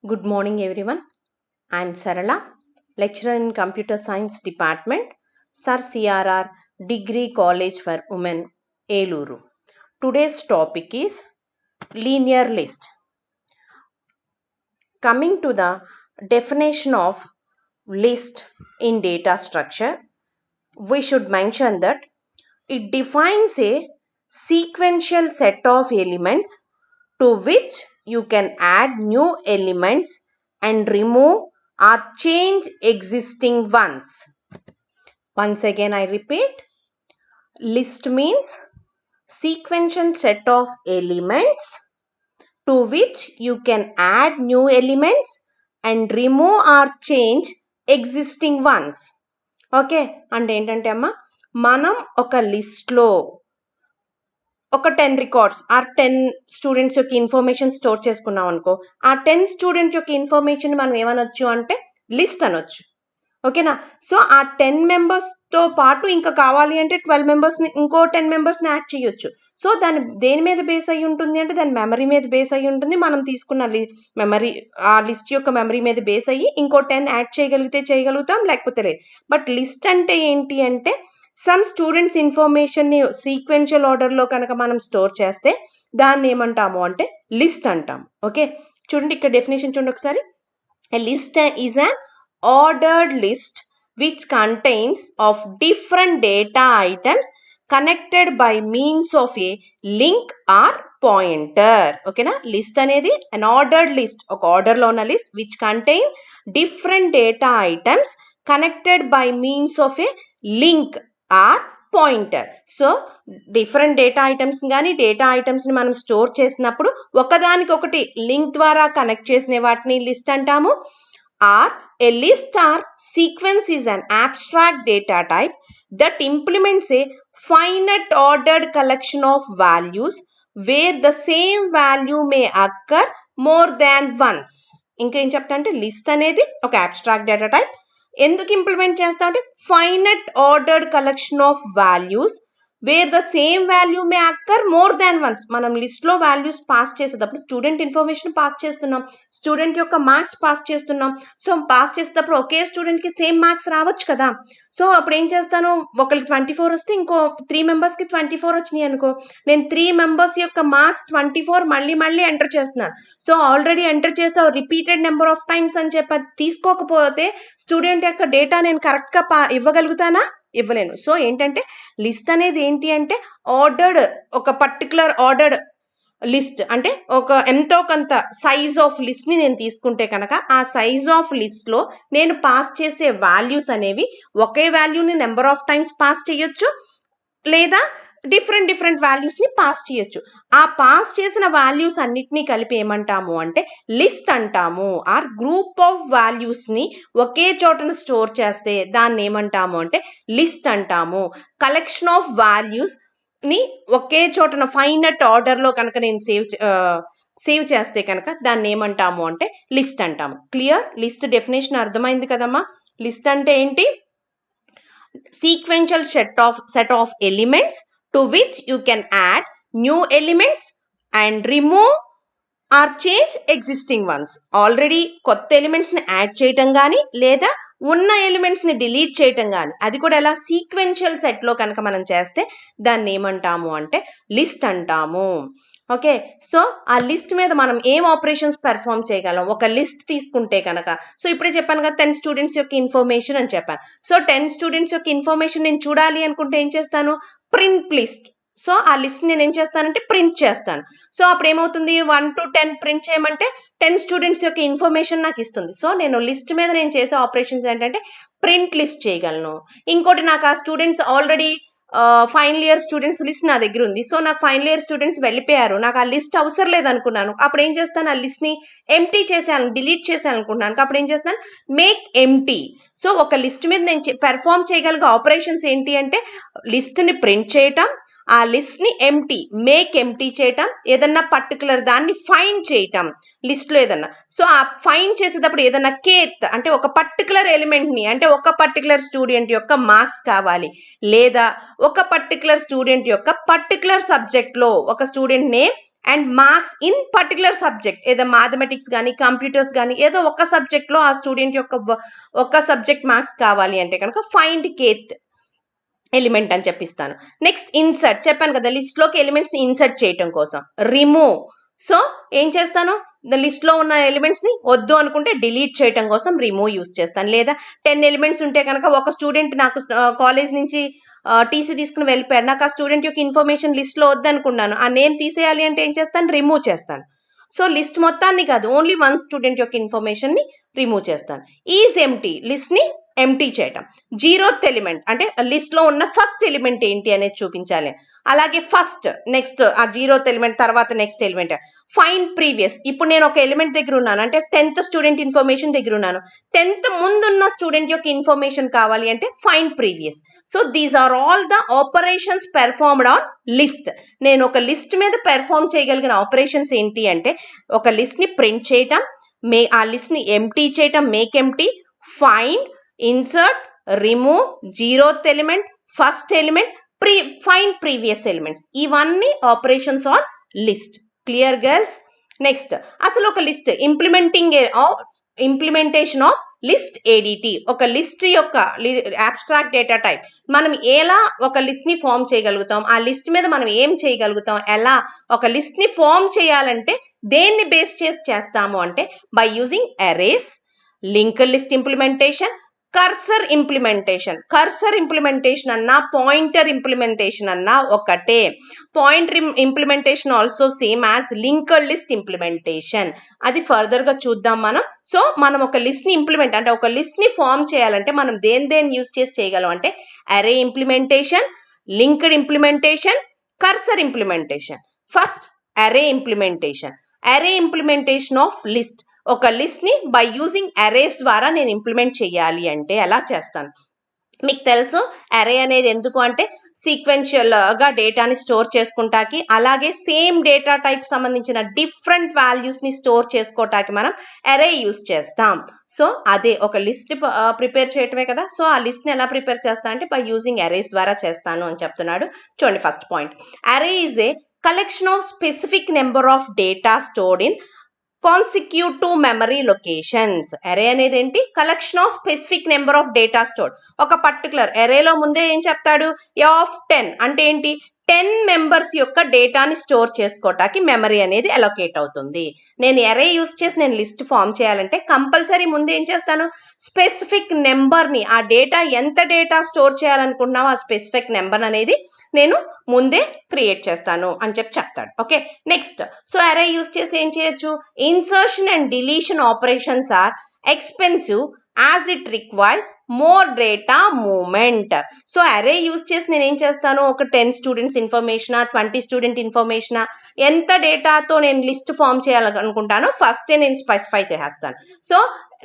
Good morning, everyone. I am Sarala, lecturer in Computer Science Department, Sir CRR Degree College for Women, Eluru. Today's topic is linear list. Coming to the definition of list in data structure, we should mention that it defines a sequential set of elements to which you can add new elements and remove or change existing ones. Once again, I repeat, list means sequential set of elements to which you can add new elements and remove or change existing ones. Okay అంటే ఏంటంటే అమ్మ మనం ఒక లిస్ట్లో ఒక 10 records are 10 students యొక్క information store చేసుకున్నాం అనుకో, ఆ 10 స్టూడెంట్ యొక్క ఇన్ఫర్మేషన్ మనం ఏమనొచ్చు అంటే లిస్ట్ అనొచ్చు. ఓకేనా? సో ఆ 10 మెంబర్స్తో పాటు ఇంకా కావాలి అంటే 12 మెంబర్స్ని ఇంకో 10 మెంబర్స్ని యాడ్ చేయొచ్చు. సో దాని దేని మీద బేస్ అయ్యి ఉంటుంది అంటే దాని మెమరీ మీద బేస్ అయ్యి ఉంటుంది. మనం తీసుకున్న మెమరీ ఆ లిస్ట్ యొక్క మెమరీ మీద బేస్ అయ్యి ఇంకో 10 యాడ్ చేయగలిగితే చేయగలుగుతాం, లేకపోతే లేదు. బట్ లిస్ట్ అంటే ఏంటి అంటే సమ్ స్టూడెంట్స్ ఇన్ఫర్మేషన్ని సీక్వెన్షియల్ ఆర్డర్లో కనుక మనం స్టోర్ చేస్తే దాన్ని ఏమంటాము అంటే లిస్ట్ అంటాము. ఓకే, చూడండి ఇక్కడ డెఫినేషన్ చూడండి ఒకసారి. A list is an ordered list which contains of different data items connected by means of a link or pointer. ఓకేనా? లిస్ట్ అనేది an ordered list, ఒక ఆర్డర్లో ఉన్న list which contain different data items connected by means of a link or pointer. So different data items కానీ data ఐటమ్స్ని మనం store చేసినప్పుడు ఒకదానికొకటి link ద్వారా కనెక్ట్ చేసిన వాటిని లిస్ట్ అంటాము. Or a list or sequence is an abstract data type that implements a finite ordered collection of values where the same value may occur more than once. ఇంకేం చెప్తా అంటే list అనేది ఒక abstract data type. ఎందుకు implement చేస్తా అంటే finite ordered collection of values where the same value may occur more than once. మనం లిస్ట్లో వాల్యూస్ పాస్ చేసేటప్పుడు స్టూడెంట్ ఇన్ఫర్మేషన్ పాస్ చేస్తున్నాం, స్టూడెంట్ యొక్క మార్క్స్ పాస్ చేస్తున్నాం. సో పాస్ చేసేటప్పుడు ఒకే స్టూడెంట్కి సేమ్ మార్క్స్ రావచ్చు కదా. సో అప్పుడు ఏం చేస్తాను, ఒకరికి 24 వస్తే ఇంకో 3 మెంబర్స్కి 24 వచ్చినాయి అనుకో, నేను 3 మెంబర్స్ యొక్క మార్క్స్ 24 మళ్ళీ ఎంటర్ చేస్తున్నాను. సో ఆల్రెడీ ఎంటర్ చేసావు రిపీటెడ్ నెంబర్ ఆఫ్ టైమ్స్ అని చెప్పి తీసుకోకపోతే స్టూడెంట్ యొక్క డేటా నేను కరెక్ట్గా ఇవ్వగలుగుతానా? ఇవ్వలేను. సో ఏంటంటే లిస్ట్ అనేది ఏంటి అంటే ఆర్డర్డ్, ఒక పర్టికులర్ ఆర్డర్డ్ లిస్ట్ అంటే ఒక ఎంతో కొంత సైజ్ ఆఫ్ లిస్ట్ని నేను తీసుకుంటే కనుక ఆ సైజ్ ఆఫ్ లిస్ట్లో నేను పాస్ చేసే వాల్యూస్ అనేవి ఒకే వాల్యూని నెంబర్ ఆఫ్ టైమ్స్ పాస్ చేయొచ్చు, లేదా డిఫరెంట్ వాల్యూస్ని పాస్ చేయొచ్చు. ఆ పాస్ చేసిన వాల్యూస్ అన్నిటినీ కలిపి ఏమంటాము అంటే లిస్ట్ అంటాము. ఆర్ గ్రూప్ ఆఫ్ వాల్యూస్ని ఒకే చోటను స్టోర్ చేస్తే దాన్ని ఏమంటాము అంటే లిస్ట్ అంటాము. కలెక్షన్ ఆఫ్ వాల్యూస్ని ఒకే చోటన ఫైనట్ ఆర్డర్లో కనుక నేను సేవ్ చేస్తే కనుక దాన్ని ఏమంటాము అంటే లిస్ట్ అంటాము. క్లియర్? లిస్ట్ డెఫినేషన్ అర్థమైంది కదమ్మా. లిస్ట్ అంటే ఏంటి? sequential set of elements to which you can add new elements and remove or change existing ones. Already కొత్త ఎలిమెంట్స్ని యాడ్ చేయటం కానీ లేదా ఉన్న ఎలిమెంట్స్ని డిలీట్ చేయటం కానీ, అది కూడా ఎలా సీక్వెన్షియల్ సెట్లో కనుక మనం చేస్తే దాన్ని ఏమంటాము అంటే లిస్ట్ అంటాము. ఓకే, సో ఆ లిస్ట్ మీద మనం ఏం ఆపరేషన్స్ పెర్ఫామ్ చేయగలం? ఒక లిస్ట్ తీసుకుంటే కనుక, సో ఇప్పుడే చెప్పాను కదా 10 స్టూడెంట్స్ యొక్క ఇన్ఫర్మేషన్ అని చెప్పాను. సో 10 స్టూడెంట్స్ యొక్క ఇన్ఫర్మేషన్ నేను చూడాలి అనుకుంటే ఏం చేస్తాను? Print list. సో ఆ లిస్ట్ నేను ఏం చేస్తానంటే ప్రింట్ చేస్తాను. సో అప్పుడు ఏమవుతుంది, 1 to 10 ప్రింట్ చేయమంటే 10 స్టూడెంట్స్ యొక్క ఇన్ఫర్మేషన్ నాకు ఇస్తుంది. సో నేను లిస్ట్ మీద నేను చేసే ఆపరేషన్స్ ఏంటంటే ప్రింట్ లిస్ట్ చేయగలను. ఇంకోటి, నాకు ఆ students already final year students list నా దగ్గర ఉంది. సో నాకు ఫైనల్ ఇయర్ స్టూడెంట్స్ వెళ్ళిపోయారు, నాకు ఆ లిస్ట్ అవసరం లేదనుకున్నాను. అప్పుడు ఏం చేస్తాను, ఆ లిస్ట్ని ఎంప్టీ చేసేయాలి, డిలీట్ చేసేయాలనుకుంటున్నాను. అప్పుడు ఏం చేస్తాను, మేక్ ఎంప్టీ. సో ఒక లిస్ట్ మీద నేను పెర్ఫామ్ చేయగలిగే ఆపరేషన్స్ ఏంటి అంటే లిస్ట్ని ప్రింట్ చేయటం, ఆ లిస్ట్ని మేక్ ఎంప్టీ చేయటం, ఏదన్నా పర్టికులర్ దాన్ని ఫైండ్ చేయటం లిస్ట్లో ఏదన్నా. సో ఆ ఫైండ్ చేసేటప్పుడు ఏదన్నా కేత్ అంటే ఒక పర్టికులర్ ఎలిమెంట్ని, అంటే ఒక పర్టికులర్ స్టూడెంట్ యొక్క మార్క్స్ కావాలి, లేదా ఒక పర్టికులర్ స్టూడెంట్ యొక్క పర్టికులర్ సబ్జెక్ట్లో ఒక student name and marks in particular subject, ఏదో మ్యాథమెటిక్స్ కానీ కంప్యూటర్స్ కానీ ఏదో ఒక సబ్జెక్ట్లో ఆ స్టూడెంట్ యొక్క ఒక సబ్జెక్ట్ మార్క్స్ కావాలి అంటే కనుక ఫైండ్ కేత్ ఎలిమెంట్ అని చెప్పిస్తాను. నెక్స్ట్ ఇన్సర్ట్, చెప్పాను కదా లిస్ట్లోకి ఎలిమెంట్స్ని ఇన్సర్ట్ చేయటం కోసం. రిమూవ్, సో ఏం చేస్తాను, లిస్ట్లో ఉన్న ఎలిమెంట్స్ని వద్దు అనుకుంటే డిలీట్ చేయటం కోసం రిమూవ్ యూస్ చేస్తాను. లేదా 10 ఎలిమెంట్స్ ఉంటే కనుక ఒక స్టూడెంట్ నాకు కాలేజ్ నుంచి టీసీ తీసుకుని వెళ్ళిపోయారు, నాకు ఆ స్టూడెంట్ యొక్క ఇన్ఫర్మేషన్ లిస్ట్లో వద్దనుకున్నాను, ఆ నేమ్ తీసేయాలి అంటే ఏం చేస్తాను, రిమూవ్ చేస్తాను. సో లిస్ట్ మొత్తాన్ని కాదు, ఓన్లీ వన్ స్టూడెంట్ యొక్క ఇన్ఫర్మేషన్ని రిమూవ్ చేస్తాను. ఈజ్ ఎంటీ, లిస్ట్ని ఎంటీ చేయటం. జీరోత్ ఎలిమెంట్ అంటే లిస్ట్లో ఉన్న ఫస్ట్ ఎలిమెంట్ ఏంటి అనేది చూపించాలి. అలాగే ఫస్ట్, నెక్స్ట్ ఆ జీరోత్ ఎలిమెంట్ తర్వాత నెక్స్ట్ ఎలిమెంట్. ఫైండ్ ప్రీవియస్, ఇప్పుడు నేను ఒక ఎలిమెంట్ దగ్గర ఉన్నాను అంటే 10th స్టూడెంట్ ఇన్ఫర్మేషన్ దగ్గర ఉన్నాను, 10th ముందున్న స్టూడెంట్ యొక్క ఇన్ఫర్మేషన్ కావాలి అంటే find previous. So these are all the operations performed on list. నేను ఒక లిస్ట్ మీద పెర్ఫార్మ్ చేయగలిగిన ఆపరేషన్స్ ఏంటి అంటే ఒక లిస్ట్ని ప్రింట్ చేయటం, ఆ లిస్ట్ని ఎంటీ చేయటం, make empty, find, insert, remove, zeroth element, first element, find previous elements, ఇవన్నీ operations on list. Clear girls? Next అసలు ఒక list implementation of list ADT. ఒక లిస్ట్ యొక్క అబ్స్ట్రాక్ట్ డేటా టైప్, మనం ఎలా ఒక లిస్ట్ ని ఫామ్ చేయగలుగుతాం, ఆ లిస్ట్ మీద మనం ఏం చేయగలుగుతాం, ఎలా ఒక లిస్ట్ ని ఫామ్ చేయాలంటే దేన్ని బేస్ చేసి చేస్తాము అంటే by using arrays, linked list implementation, cursor implementation. Cursor implementation అన్నా పాయింటర్ ఇంప్లిమెంటేషన్ అన్నా ఒకటే. Pointer implementation also same as linked list implementation. అది ఫర్దర్ గా చూద్దాం మనం. సో మనం ఒక లిస్ట్ ని ఇంప్లిమెంట్ అంటే ఒక లిస్ట్ ని ఫామ్ చేయాలంటే మనం దేని యూజ్ చేసి చేయగలం అంటే అరే implementation, linked implementation, cursor implementation. First అరే ఇంప్లిమెంటేషన్. అరే ఇంప్లిమెంటేషన్ ఆఫ్ లిస్ట్, ఒక లిస్ట్ ని బై యూజింగ్ అరేస్ ద్వారా నేను ఇంప్లిమెంట్ చేయాలి అంటే ఎలా చేస్తాను. మీకు తెలుసు అరే అనేది ఎందుకు అంటే సీక్వెన్షియల్ గా డేటాని స్టోర్ చేసుకుంటాకి, అలాగే సేమ్ డేటా టైప్ సంబంధించిన డిఫరెంట్ వాల్యూస్ ని స్టోర్ చేసుకోవటానికి మనం అరే యూజ్ చేస్తాం. సో అదే ఒక లిస్ట్ ప్రిపేర్ చేయటమే కదా. సో ఆ లిస్ట్ ని ఎలా ప్రిపేర్ చేస్తా అంటే బై యూజింగ్ అరేస్ ద్వారా చేస్తాను అని చెప్తున్నాడు. చూడండి ఫస్ట్ పాయింట్, అరే is a collection of specific number of data stored in consecutive memory locations. అరే అనేది ఏంటి, collection of specific number of data stored. ఒక పర్టికులర్ అరేలో ముందే ఏం చెప్తాడు, ఆఫ్ 10 అంటే ఏంటి, 10 మెంబర్స్ యొక్క డేటాని స్టోర్ చేసుకోవటానికి మెమరీ అనేది అలొకేట్ అవుతుంది. నేను అరే యూస్ చేసి నేను లిస్ట్ ఫామ్ చేయాలంటే కంపల్సరీ ముందు ఏం చేస్తాను, స్పెసిఫిక్ నెంబర్ని, ఆ డేటా ఎంత డేటా స్టోర్ చేయాలనుకుంటున్నావో ఆ స్పెసిఫిక్ నెంబర్ అనేది నేను ముందే క్రియేట్ చేస్తాను అని చెప్తాడు. Okay, next so array use చేసి ఏం చేయొచ్చు, insertion and deletion operations are expensive as it requires more data movement. So array use చేసి నేను ఏం చేస్తాను, ఒక 10 స్టూడెంట్స్ ఇన్ఫర్మేషన్, 20 స్టూడెంట్ ఇన్ఫర్మేషన్, ఎంత డేటాతో నేను లిస్ట్ ఫామ్ చేయాలనుకుంటానో ఫస్టే నేను స్పెసిఫై చేసేస్తాను. సో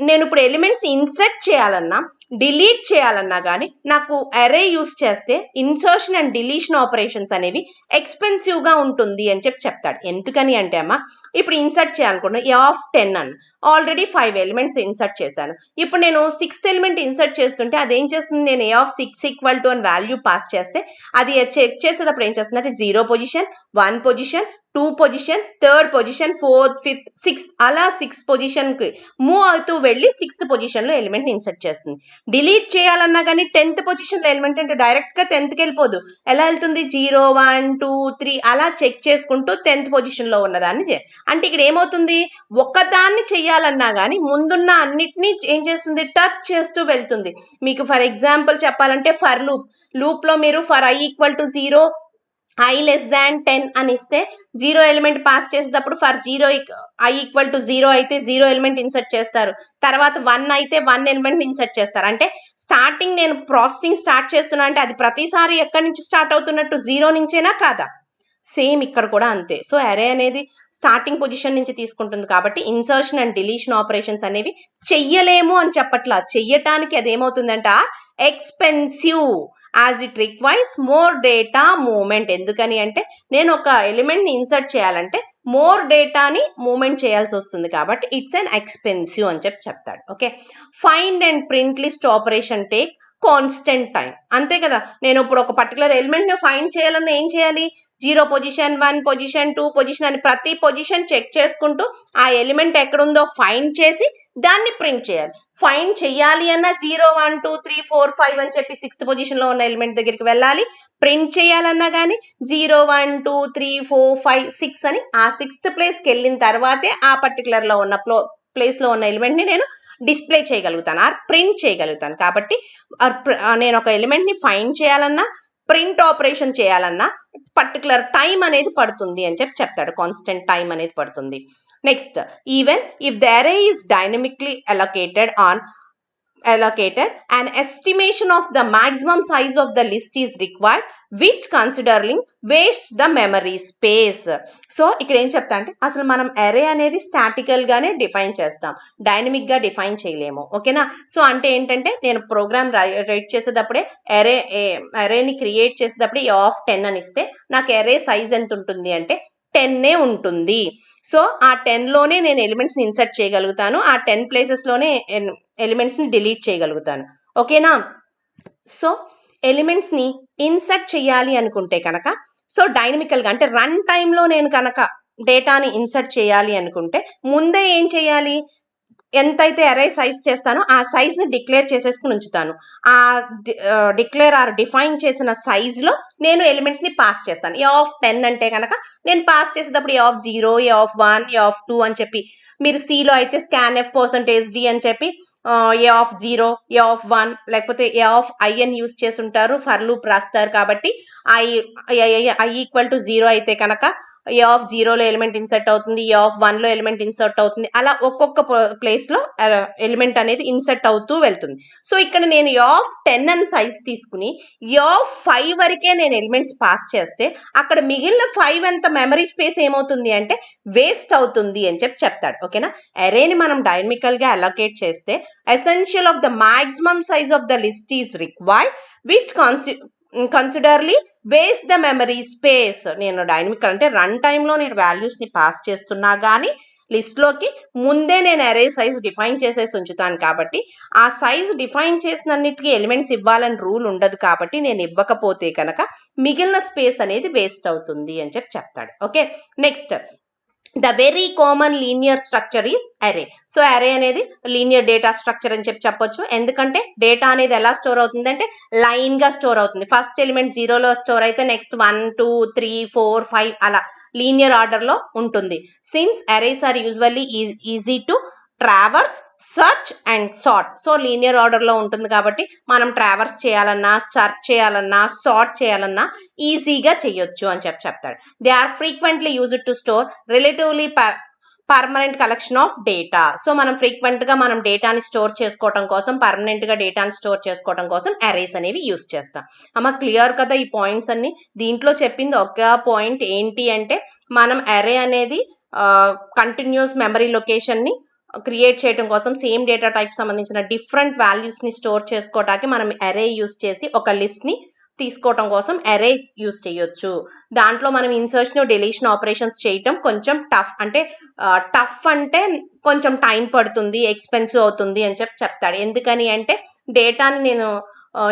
నేను ఇప్పుడు ఎలిమెంట్స్ ఇన్సర్ట్ చేయాలన్నా డిలీట్ చేయాలన్నా కానీ నాకు అరే యూస్ చేస్తే ఇన్సర్షన్ అండ్ డిలీషన్ ఆపరేషన్స్ అనేవి ఎక్స్పెన్సివ్ గా ఉంటుంది అని చెప్తాడు. ఎందుకని అంటే అమ్మా ఇప్పుడు ఇన్సర్ట్ చేయాలనుకున్నాను ఆఫ్ 10 అని, ఆల్రెడీ 5 ఎలిమెంట్స్ ఇన్సర్ట్ చేశాను. ఇప్పుడు నేను 6th ఎలిమెంట్ ఇన్సర్ట్ చేస్తుంటే అదేం చేస్తుంది, నేను ఏ ఆఫ్ 6 ఈక్వల్ టు అని వాల్యూ పాస్ చేస్తే అది చెక్ చేసేటప్పుడు ఏం చేస్తుంది అంటే 0 position, 1 position, 2 position, 3rd position, 4th, 5th, 6th అలా 6th పొజిషన్ కి మూవ్ అవుతూ వెళ్ళి 6th పొజిషన్ లో ఎలిమెంట్ ఇన్సర్ట్ చేస్తుంది. డిలీట్ చేయాలన్నా కానీ 10th పొజిషన్ లో ఎలిమెంట్ అంటే డైరెక్ట్ గా 10th కి వెళ్ళిపోదు, ఎలా వెళ్తుంది 0, 1, 2, 3 అలా చెక్ చేసుకుంటూ 10th పొజిషన్ లో ఉన్నదాన్ని అంటే ఇక్కడ ఏమవుతుంది, ఒకదాన్ని చెయ్యాలన్నా కానీ ముందున్న అన్నిటినీ ఏం చేస్తుంది, టచ్ చేస్తూ వెళ్తుంది. మీకు ఫర్ ఎగ్జాంపుల్ చెప్పాలంటే ఫర్ లూప్ లో మీరు for i equal to 0 i less than 10 అని ఇస్తే 0 ఎలిమెంట్ పాస్ చేసేటప్పుడు ఫర్ 0 i ఈక్వల్ టు 0 అయితే 0 ఎలిమెంట్ ఇన్సర్ట్ చేస్తారు, తర్వాత 1 అయితే 1 ఎలిమెంట్ ఇన్సర్ట్ చేస్తారు. అంటే స్టార్టింగ్ నేను ప్రాసెసింగ్ స్టార్ట్ చేస్తున్నా అంటే అది ప్రతిసారి ఎక్కడి నుంచి స్టార్ట్ అవుతున్నట్టు 0 నుంచేనా కాదా, సేమ్ ఇక్కడ కూడా అంతే. సో అరే అనేది స్టార్టింగ్ పొజిషన్ నుంచి తీసుకుంటుంది కాబట్టి ఇన్సర్షన్ అండ్ డిలీషన్ ఆపరేషన్స్ అనేవి చెయ్యలేము అని చెప్పట్లా, చెయ్యటానికి అది ఏమవుతుందంట expensive as it requires more data movement. ఎందుకని అంటే నేను ఒక ఎలిమెంట్ ని ఇన్సర్ట్ చేయాలంటే మోర్ డేటాని మూవ్మెంట్ చేయాల్సి వస్తుంది కాబట్టి ఇట్స్ అన్ ఎక్స్పెన్సివ్ అని చెప్తాడు. Okay, find and print list operation take constant time. అంతే కదా, నేను ఇప్పుడు ఒక పర్టికులర్ ఎలిమెంట్ ని ఫైండ్ చేయాలన్నా ఏం చేయాలి, 0 పొజిషన్, 1 పొజిషన్, 2 పొజిషన్ అని ప్రతి పొజిషన్ చెక్ చేసుకుంటూ ఆ ఎలిమెంట్ ఎక్కడుందో ఫైండ్ చేసి దాన్ని ప్రింట్ చేయాలి. ఫైండ్ చేయాలి అన్న 0 1 2 3 4 5 అని చెప్పి 6th పొజిషన్ లో ఉన్న ఎలిమెంట్ దగ్గరికి వెళ్ళాలి. ప్రింట్ చేయాలన్నా కానీ 0 1 2 3 4 5 6 అని ఆ 6th ప్లేస్కి వెళ్ళిన తర్వాతే ఆ పర్టికులర్ లో ఉన్న ప్లేస్ లో ఉన్న ఎలిమెంట్ ని నేను డిస్ప్లే చేయగలుగుతాను ఆర్ ప్రింట్ చేయగలుగుతాను. కాబట్టి నేను ఒక ఎలిమెంట్ ని ఫైండ్ చేయాలన్నా ప్రింట్ ఆపరేషన్ చేయాలన్నా పర్టికులర్ టైం అనేది పడుతుంది అని చెప్తాడు, కాన్స్టెంట్ టైం అనేది పడుతుంది. నెక్స్ట్, ఈవెన్ ఇఫ్ ద అరే is dynamically allocated, an estimation of the maximum size of the list is required, which considering wastes the memory space. So ఇక్కడ ఏం చెప్తా అంటే అసలు మనం అరే అనేది స్టాటికల్ గానే డిఫైన్ చేస్తాం, డైనమిక్ గా డిఫైన్ చేయలేము. ఓకేనా? సో అంటే ఏంటంటే నేను ప్రోగ్రామ్ రైట్ చేసేటప్పుడే అరేని క్రియేట్ చేసేటప్పుడే ఆఫ్ 10 అని ఇస్తే నాకు అరే సైజ్ ఎంత ఉంటుంది అంటే 10 ఉంటుంది. సో ఆ 10 లోనే నేను ఎలిమెంట్స్ ని ఇన్సర్ట్ చేయగలుగుతాను, ఆ 10 ప్లేసెస్ లోనే ఎలిమెంట్స్ ని డిలీట్ చేయగలుగుతాను. ఓకేనా? సో ఎలిమెంట్స్ ని ఇన్సర్ట్ చేయాలి అనుకుంటే కనుక సో డైనమికల్ గా అంటే రన్ టైమ్ లో నేను కనుక డేటాని ఇన్సర్ట్ చేయాలి అనుకుంటే ముందే ఏం చేయాలి, ఎంతైతే అరే సైజ్ చేస్తానో ఆ సైజ్ ని డిక్లేర్ చేసేసుకుని ఉంచుతాను. ఆ డిక్లేర్ ఆర్ డిఫైన్ చేసిన సైజ్ లో నేను ఎలిమెంట్స్ ని పాస్ చేస్తాను. ఏ ఆఫ్ 10 అంటే కనుక నేను పాస్ చేసేటప్పుడు a of 0, a of 1, a of 2 అని చెప్పి, మీరు సిలో అయితే scanf %d అని చెప్పి ఏ ఆఫ్ 0, ఏ ఆఫ్ 1 లేకపోతే ఏ ఆఫ్ ఐ అని యూజ్ చేసి ఉంటారు, ఫర్ లూప్ రాస్తారు. కాబట్టి ఐ ఈక్వల్ టు 0 అయితే కనుక ఏ ఆఫ్ 0లో ఎలిమెంట్ ఇన్సర్ట్ అవుతుంది, ఏ ఆఫ్ 1లో ఎలిమెంట్ ఇన్సర్ట్ అవుతుంది, అలా ఒక్కొక్క ప్లేస్ లో ఎలిమెంట్ అనేది ఇన్సర్ట్ అవుతూ వెళ్తుంది. సో ఇక్కడ నేను ఏ ఆఫ్ 10 అని సైజ్ తీసుకుని ఏ ఆఫ్ 5 వరకే నేను ఎలిమెంట్స్ పాస్ చేస్తే అక్కడ మిగిలిన 5 అంత మెమరీ స్పేస్ ఏమవుతుంది అంటే వేస్ట్ అవుతుంది అని చెప్తాడు. ఓకేనా? అరేని మనం డైనమికల్ గా అలొకేట్ చేస్తే essential of the maximum size of the list is required, which considerably waste the memory space. నేను డైనమిక్ అంటే రన్ టైమ్ లో నేను వాల్యూస్ ని పాస్ చేస్తున్నా గానీ లిస్ట్ లోకి ముందే నేను అరే సైజ్ డిఫైన్ చేసేసి ఉంచుతాను. కాబట్టి ఆ సైజ్ డిఫైన్ చేసినన్నిటికీ ఎలిమెంట్స్ ఇవ్వాలని రూల్ ఉండదు. కాబట్టి నేను ఇవ్వకపోతే కనుక మిగిలిన స్పేస్ అనేది వేస్ట్ అవుతుంది అని చెప్తాడు. Okay, next, the very common linear structure is అరే. సో అరే అనేది లీనియర్ డేటా స్ట్రక్చర్ అని చెప్పొచ్చు. ఎందుకంటే డేటా అనేది ఎలా స్టోర్ అవుతుంది అంటే లైన్ గా స్టోర్ అవుతుంది. ఫస్ట్ ఎలిమెంట్ 0లో స్టోర్ అయితే నెక్స్ట్ 1 2 3 4 5 అలా లీనియర్ ఆర్డర్ లో ఉంటుంది. Since arrays are usually easy to traverse, search and sort. So linear order లో ఉంటుంది కాబట్టి మనం ట్రావర్స్ చేయాలన్నా, సర్చ్ చేయాలన్నా, సార్ట్ చేయాలన్నా ఈజీగా చేయొచ్చు అని చెప్తాడు. They are frequently used to store relatively permanent collection of data. So మనం ఫ్రీక్వెంట్ గా మనం డేటాని స్టోర్ చేసుకోవడం కోసం, పర్మనెంట్ గా డేటాని స్టోర్ చేసుకోవడం కోసం అరేస్ అనేవి యూజ్ చేస్తాం. అమ్మ క్లియర్ కదా ఈ పాయింట్స్ అన్ని? దీంట్లో చెప్పింది ఒక పాయింట్ ఏంటి అంటే మనం అరే అనేది కంటిన్యూస్ మెమరీ లొకేషన్ ని క్రియేట్ చేయడం కోసం సేమ్ డేటా టైప్ సంబంధించిన డిఫరెంట్ వాల్యూస్ ని స్టోర్ చేసుకోవడానికి మనం అరే యూజ్ చేసి ఒక లిస్ట్ ని తీసుకోవటం కోసం అరే యూజ్ చేయొచ్చు. దాంట్లో మనం ఇన్సర్షన్, డిలీషన్ ఆపరేషన్స్ చేయటం కొంచెం టఫ్. అంటే టఫ్ అంటే కొంచెం టైం పడుతుంది, ఎక్స్పెన్సివ్ అవుతుంది అని చెప్తాడు. ఎందుకని అంటే డేటాని నేను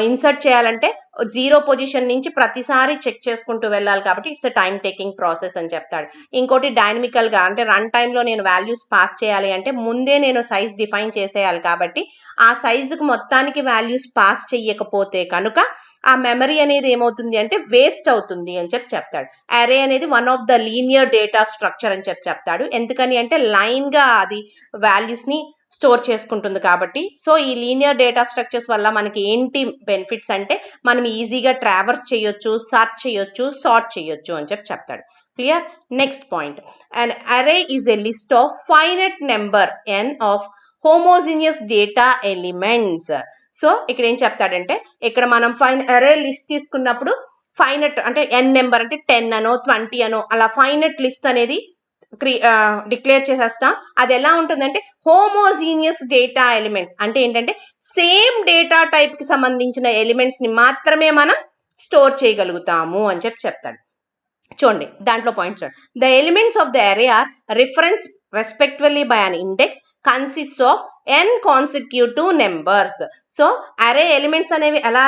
ఇన్సర్ట్ చేయాలంటే 0 పొజిషన్ నుంచి ప్రతిసారి చెక్ చేసుకుంటూ వెళ్ళాలి. కాబట్టి it's a time taking process అని చెప్తాడు. ఇంకోటి డైనమికల్ గా అంటే రన్ టైమ్ లో నేను వాల్యూస్ పాస్ చేయాలి అంటే ముందే నేను సైజ్ డిఫైన్ చేసేయాలి. కాబట్టి ఆ సైజుకు మొత్తానికి వాల్యూస్ పాస్ చెయ్యకపోతే కనుక ఆ మెమరీ అనేది ఏమవుతుంది అంటే వేస్ట్ అవుతుంది అని చెప్తాడు. అరే అనేది one of the linear data structure అని చెప్తాడు. ఎందుకని అంటే లైన్ గా అది వాల్యూస్ ని స్టోర్ చేసుకుంటుంది కాబట్టి. సో ఈ లీనియర్ డేటా స్ట్రక్చర్స్ వల్ల మనకి ఏంటి బెనిఫిట్స్ అంటే మనం ఈజీగా ట్రావర్స్ చేయొచ్చు, సర్చ్ చేయొచ్చు, సార్ట్ చేయొచ్చు అని చెప్తాడు. Clear? Next point, an array is a list of finite number n of homogeneous data elements. So ఇక్కడ ఏం చెప్తాడంటే ఇక్కడ మనం అరే లిస్ట్ తీసుకున్నప్పుడు ఫైనట్ అంటే n నెంబర్ అంటే 10 అనో 20 అనో అలా ఫైనట్ లిస్ట్ అనేది డిక్లేర్ చేసేస్తాం. అది ఎలా ఉంటుందంటే హోమోజీనియస్ డేటా ఎలిమెంట్స్ అంటే ఏంటంటే సేమ్ డేటా టైప్ కి సంబంధించిన ఎలిమెంట్స్ ని మాత్రమే మనం స్టోర్ చేయగలుగుతాము అని చెప్తాడు. చూడండి దాంట్లో పాయింట్స్ చూడండి. The elements of the array are reference respectively by an index consists of n consecutive numbers. So array elements అనేవి ఎలా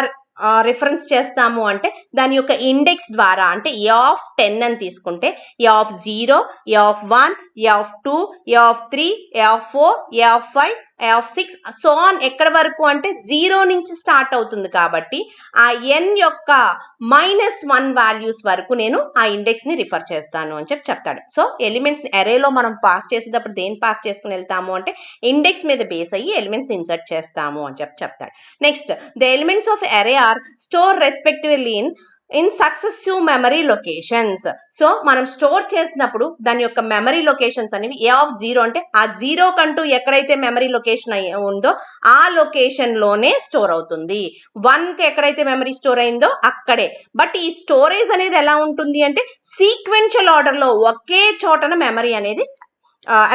రిఫరెన్స్ చేస్తాము అంటే దాని యొక్క ఇండెక్స్ ద్వారా, అంటే ఏ ఆఫ్ 10 అని తీసుకుంటే a of 0, a of 1, a of 2, a of 3, a of 4, a of 5, a of 6 so on ఎక్కడ వరకు అంటే 0 నుంచి స్టార్ట్ అవుతుంది. కాబట్టి ఆ n యొక్క -1 వాల్యూస్ వరకు నేను ఆ ఇండెక్స్ ని రిఫర్ చేస్తాను అని చెప్తాడు. సో ఎలిమెంట్స్ అరేలో మనం పాస్ చేసేటప్పుడు దేని పాస్ చేసుకుని వెళ్తాము అంటే ఇండెక్స్ మీద బేస్ అయ్యి ఎలిమెంట్స్ ఇన్సర్ట్ చేస్తాము అని చెప్తాడు. Next, the elements of array are store respectively in successive memory locations. So మనం స్టోర్ చేసినప్పుడు దాని యొక్క మెమరీ లొకేషన్స్ అనేవి ఏ ఆఫ్ 0 అంటే ఆ 0 కంటూ ఎక్కడైతే మెమరీ లొకేషన్ ఉందో ఆ లొకేషన్ లోనే స్టోర్ అవుతుంది. 1 కి ఎక్కడైతే మెమరీ స్టోర్ అయిందో అక్కడే. బట్ ఈ స్టోరేజ్ అనేది ఎలా ఉంటుంది అంటే సీక్వెన్షియల్ ఆర్డర్ లో ఒకే చోటన మెమరీ అనేది